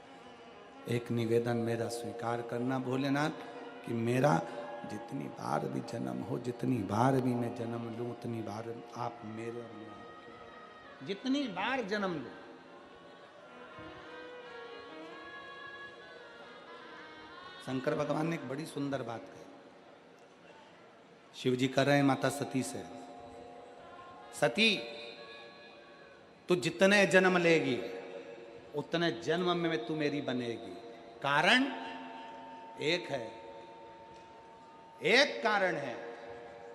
Speaker 3: एक निवेदन मेरा स्वीकार करना भोलेनाथ, कि मेरा जितनी बार भी जन्म हो, जितनी बार भी मैं जन्म लूं, उतनी बार आप मेरे और मैं आपके, जितनी बार जन्म लूं। शंकर भगवान ने एक बड़ी सुंदर बात कही। शिव जी कर रहे हैं माता सती से, सती तू जितने जन्म लेगी उतने जन्म में तू मेरी बनेगी। कारण एक है, एक कारण है,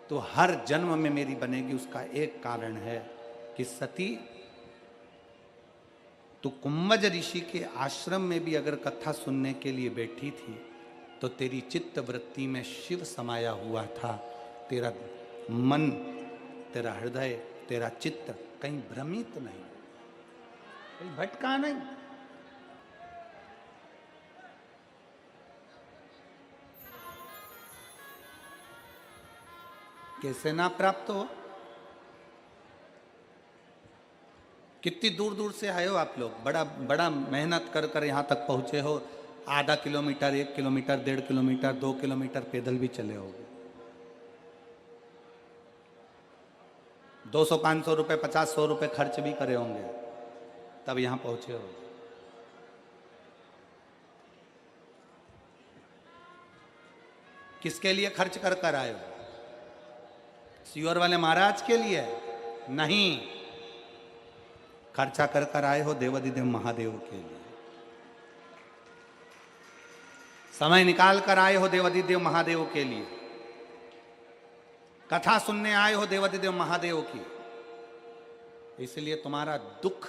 Speaker 3: तो हर जन्म में मेरी बनेगी। उसका एक कारण है कि सती तू कुंभज ऋषि के आश्रम में भी अगर कथा सुनने के लिए बैठी थी तो तेरी चित्त वृत्ति में शिव समाया हुआ था। तेरा मन, तेरा हृदय, तेरा चित्त कहीं भ्रमित नहीं, कहीं भटका नहीं। कैसे ना प्राप्त हो? कितनी दूर दूर से आए हो आप लोग, बड़ा बड़ा मेहनत कर कर यहाँ तक पहुँचे हो। आधा किलोमीटर, 1 किलोमीटर, 1.5 किलोमीटर, 2 किलोमीटर पैदल भी चले होगे। 200-500 रुपये, 50-100 रुपये खर्च भी करे होंगे, तब यहाँ पहुँचे हो। किसके लिए खर्च कर कर आए हो? सियोर वाले महाराज के लिए नहीं, खर्चा कर कर आए हो देवाधिदेव महादेव के लिए। समय निकाल कर आए हो देवाधिदेव महादेव के लिए। कथा सुनने आए हो देवाधिदेव महादेव की। इसलिए तुम्हारा दुख,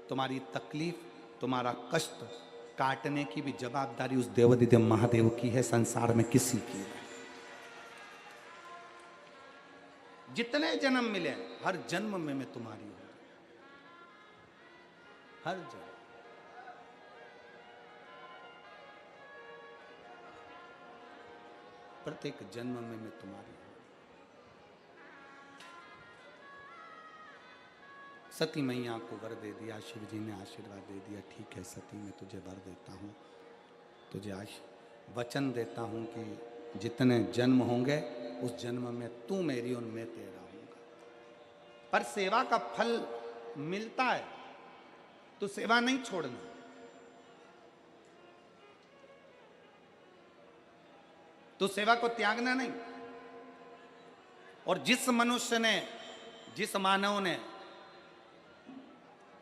Speaker 3: तुम्हारी तकलीफ, तुम्हारा कष्ट काटने की भी जवाबदारी उस देवाधिदेव महादेव की है, संसार में किसी की नहीं। जितने जन्म मिले हर जन्म में मैं तुम्हारी हूं, हर जन्म। प्रत्येक जन्म में मैं तुम्हारी हूं। सती मैया को वर दे दिया, शिव जी ने आशीर्वाद दे दिया। ठीक है सती, मैं तुझे वर देता हूं, तुझे वचन देता हूं कि जितने जन्म होंगे उस जन्म में तू मेरी और मैं तेरा होऊंगा। पर सेवा का फल मिलता है तो सेवा नहीं छोड़ना। तो सेवा को त्यागना नहीं। और जिस मनुष्य ने, जिस मानव ने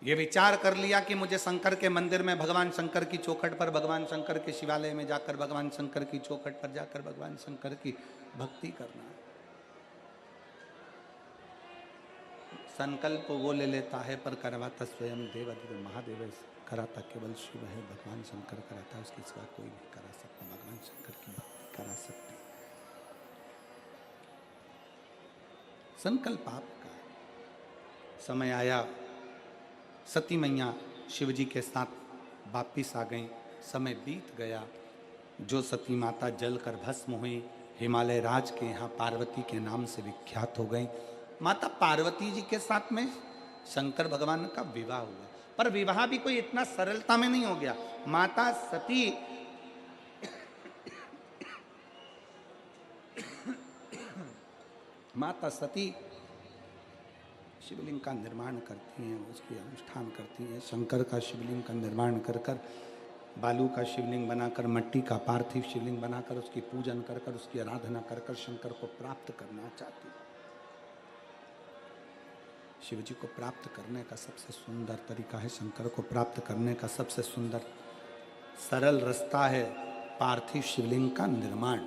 Speaker 3: यह विचार कर लिया कि मुझे शंकर के मंदिर में, भगवान शंकर की चौखट पर, भगवान शंकर के शिवालय में जाकर, भगवान शंकर की चौखट पर जाकर भगवान शंकर की भक्ति करना है, संकल्प वो ले लेता है पर करवाता स्वयं देवाधिदेव महादेव कराता केवल शिव है। भगवान शंकर कराता है, उसके सिवा कोई नहीं करा सकता। भगवान शंकर की भक्ति करा सकते। संकल्प आपका। समय आया, सती मैया शिव जी के साथ वापिस आ गई। समय बीत गया। जो सती माता जलकर भस्म हुई, हिमालय राज के यहाँ पार्वती के नाम से विख्यात हो गई। माता पार्वती जी के साथ में शंकर भगवान का विवाह हुआ। पर विवाह भी कोई इतना सरलता में नहीं हो गया। माता सती माता सती शिवलिंग का निर्माण करती हैं, उसकी अनुष्ठान करती हैं। शंकर का शिवलिंग का निर्माण कर कर, बालू का शिवलिंग बनाकर, मट्टी का पार्थिव शिवलिंग बनाकर उसकी पूजन कर कर, उसकी आराधना कर कर शंकर को प्राप्त करना चाहती है। शिव जी को प्राप्त करने का सबसे सुंदर तरीका है, शंकर को प्राप्त करने का सबसे सुंदर सरल रास्ता है पार्थिव शिवलिंग का निर्माण।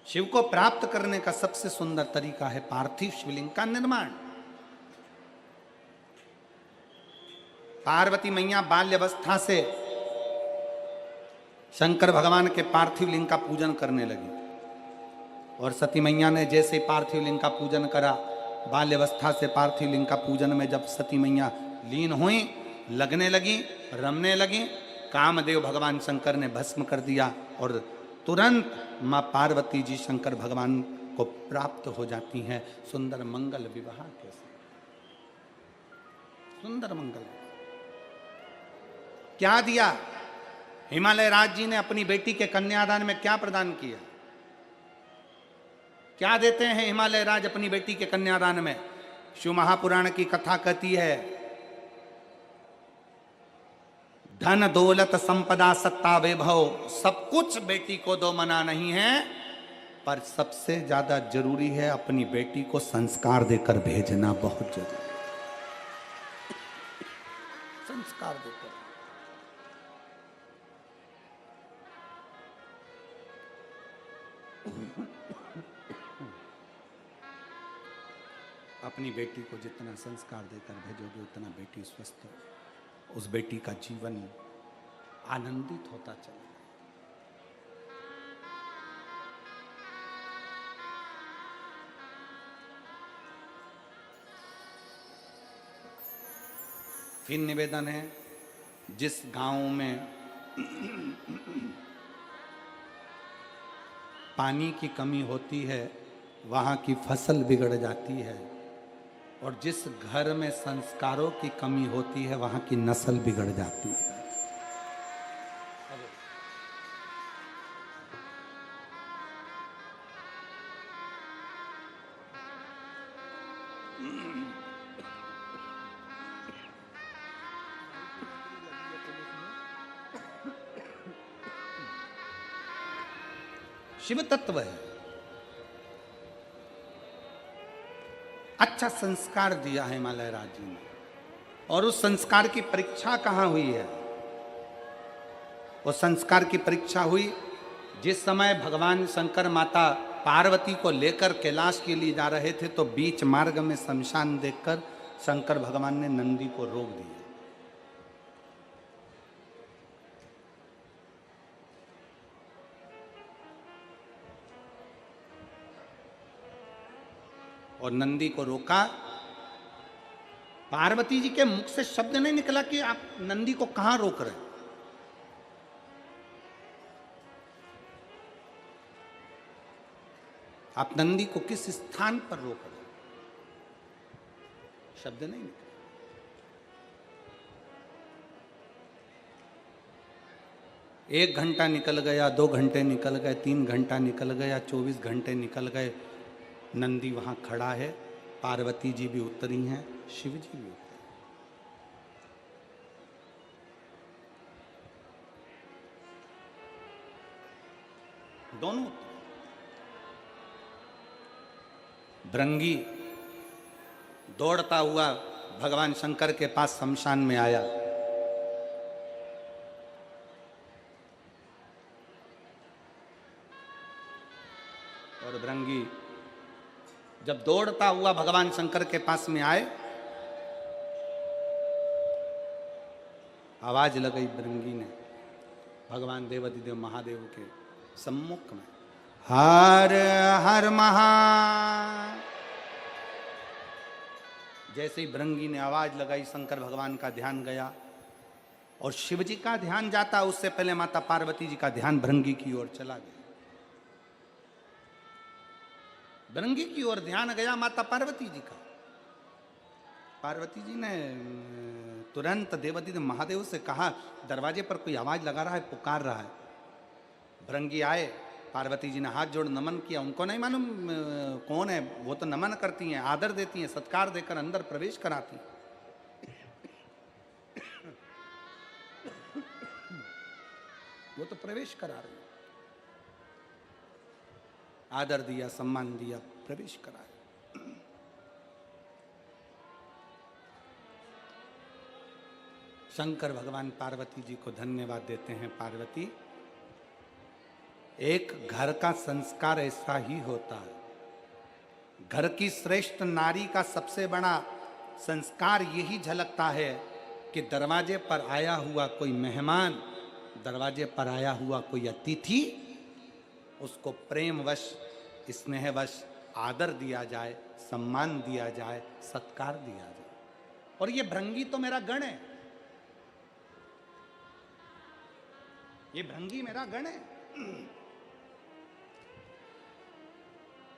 Speaker 3: शिव को प्राप्त करने का सबसे सुंदर तरीका है पार्थिव शिवलिंग का निर्माण। पार्वती मैया बाल्यावस्था से शंकर भगवान के पार्थिव लिंग का पूजन करने लगी। और सती मैया ने जैसे पार्थिव लिंग का पूजन करा, बाल्यावस्था से पार्थिव लिंग का पूजन में जब सती मैया लीन हुई, लगने लगी, रमने लगी, कामदेव भगवान शंकर ने भस्म कर दिया और तुरंत मां पार्वती जी शंकर भगवान को प्राप्त हो जाती हैं सुंदर मंगल विवाह के साथ। सुंदर मंगल क्या दिया? हिमालय राज जी ने अपनी बेटी के कन्यादान में क्या प्रदान किया? क्या देते हैं हिमालय राज अपनी बेटी के कन्यादान में? शिव महापुराण की कथा कहती है, धन दौलत संपदा सत्ता वैभव सब कुछ बेटी को दो मना नहीं है, पर सबसे ज्यादा जरूरी है अपनी बेटी को संस्कार देकर भेजना। बहुत जरूरी संस्कार देकर। अपनी बेटी को जितना संस्कार देकर भेजोगे उतना बेटी स्वस्थ, उस बेटी का जीवन आनंदित होता चलेगा। फिर निवेदन है, जिस गांव में पानी की कमी होती है वहां की फसल बिगड़ जाती है, और जिस घर में संस्कारों की कमी होती है वहां की नस्ल बिगड़ जाती है। शिव तत्व है। अच्छा संस्कार दिया है हिमालय राज जी ने, और उस संस्कार की परीक्षा कहाँ हुई है? उस संस्कार की परीक्षा हुई जिस समय भगवान शंकर माता पार्वती को लेकर कैलाश के लिए जा रहे थे, तो बीच मार्ग में शमशान देखकर शंकर भगवान ने नंदी को रोक दिया। और नंदी को रोका। पार्वती जी के मुख से शब्द नहीं निकला कि आप नंदी को कहां रोक रहे हैं। आप नंदी को किस स्थान पर रोक रहे हैं, शब्द नहीं निकला। 1 घंटा निकल गया, 2 घंटे निकल गए, 3 घंटा निकल गया, 24 घंटे निकल गए। नंदी वहाँ खड़ा है, पार्वती जी भी उतरी हैं, शिव जी भी उतरे। दोनों उतरे। भृंगी दौड़ता हुआ भगवान शंकर के पास शमशान में आया। और भृंगी जब दौड़ता हुआ भगवान शंकर के पास में आए, आवाज लगाई भृंगी ने भगवान देवाधिदेव महादेव के सम्मुख में, हर हर महा। जैसे ही भृंगी ने आवाज लगाई, शंकर भगवान का ध्यान गया और शिव जी का ध्यान जाता, उससे पहले माता पार्वती जी का ध्यान भृंगी की ओर चला गया। भृंगी की ओर ध्यान गया माता पार्वती जी का। पार्वती जी ने तुरंत देवाधिदेव महादेव से कहा, दरवाजे पर कोई आवाज लगा रहा है, पुकार रहा है। भृंगी आए, पार्वती जी ने हाथ जोड़ नमन किया। उनको नहीं मालूम कौन है, वो तो नमन करती हैं, आदर देती हैं, सत्कार देकर अंदर प्रवेश कराती हैं। वो तो प्रवेश करा रही, आदर दिया, सम्मान दिया, प्रवेश कराया। शंकर भगवान पार्वती जी को धन्यवाद देते हैं। पार्वती, एक घर का संस्कार ऐसा ही होता है। घर की श्रेष्ठ नारी का सबसे बड़ा संस्कार यही झलकता है कि दरवाजे पर आया हुआ कोई मेहमान, दरवाजे पर आया हुआ कोई अतिथि, उसको प्रेमवश, स्नेहवश आदर दिया जाए, सम्मान दिया जाए, सत्कार दिया जाए। और ये भृंगी तो मेरा गण है, ये भृंगी मेरा गण है।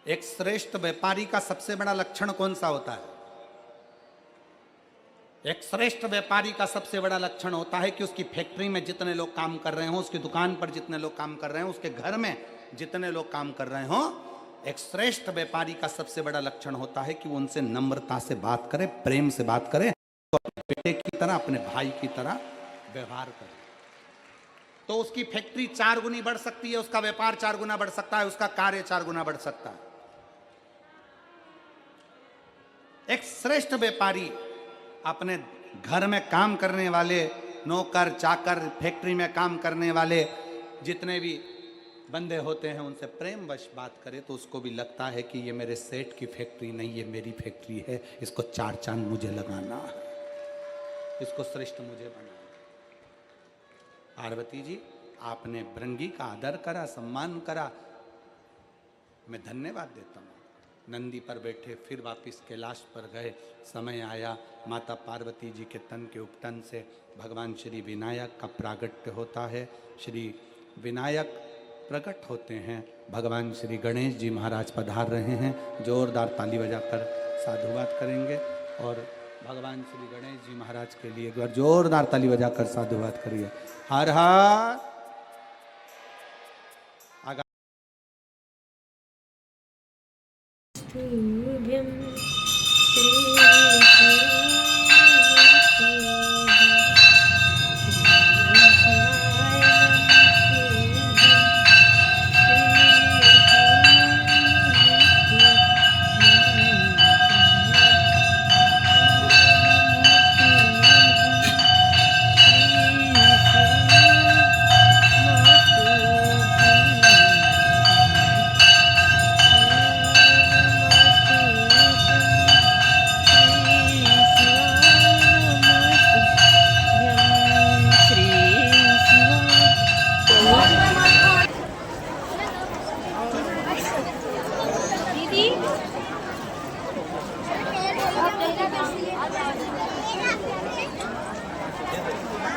Speaker 3: एक श्रेष्ठ व्यापारी का सबसे बड़ा लक्षण कौन सा होता है? एक श्रेष्ठ व्यापारी का सबसे बड़ा लक्षण होता है कि उसकी फैक्ट्री में जितने लोग काम कर रहे हों, उसकी दुकान पर जितने लोग काम कर रहे हों, उसके घर में जितने लोग काम कर रहे हों, एक श्रेष्ठ व्यापारी का सबसे बड़ा लक्षण होता है कि वो उनसे नम्रता से बात करे, प्रेम से बात करे, तो अपने बेटे की तरह, अपने भाई की तरह व्यवहार करे। तो उसकी फैक्ट्री 4 गुनी बढ़ सकती है, उसका व्यापार 4 गुना बढ़ सकता है, उसका कार्य 4 गुना बढ़ सकता है। एक श्रेष्ठ व्यापारी अपने घर में काम करने वाले नौकर चाकर, फैक्ट्री में काम करने वाले जितने भी बंदे होते हैं, उनसे प्रेमवश बात करे तो उसको भी लगता है कि ये मेरे सेठ की फैक्ट्री नहीं, ये मेरी फैक्ट्री है, इसको 4 चांद मुझे लगाना है, इसको श्रेष्ठ मुझे बनाना। पार्वती जी, आपने भृंगी का आदर करा, सम्मान करा, मैं धन्यवाद देता हूँ। नंदी पर बैठे फिर वापिस कैलाश पर गए। समय आया, माता पार्वती जी के तन के उपटन से भगवान श्री विनायक का प्रागट्य होता है। श्री विनायक प्रकट होते हैं। भगवान श्री गणेश जी महाराज पधार रहे हैं। जोरदार ताली बजाकर साधुवाद करेंगे और भगवान श्री गणेश जी महाराज के लिए एक बार जोरदार ताली बजाकर साधुवाद करिए। हर हर।
Speaker 4: तुभ्यं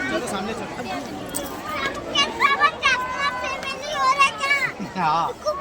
Speaker 6: चलो सामने चलो।
Speaker 7: हाँ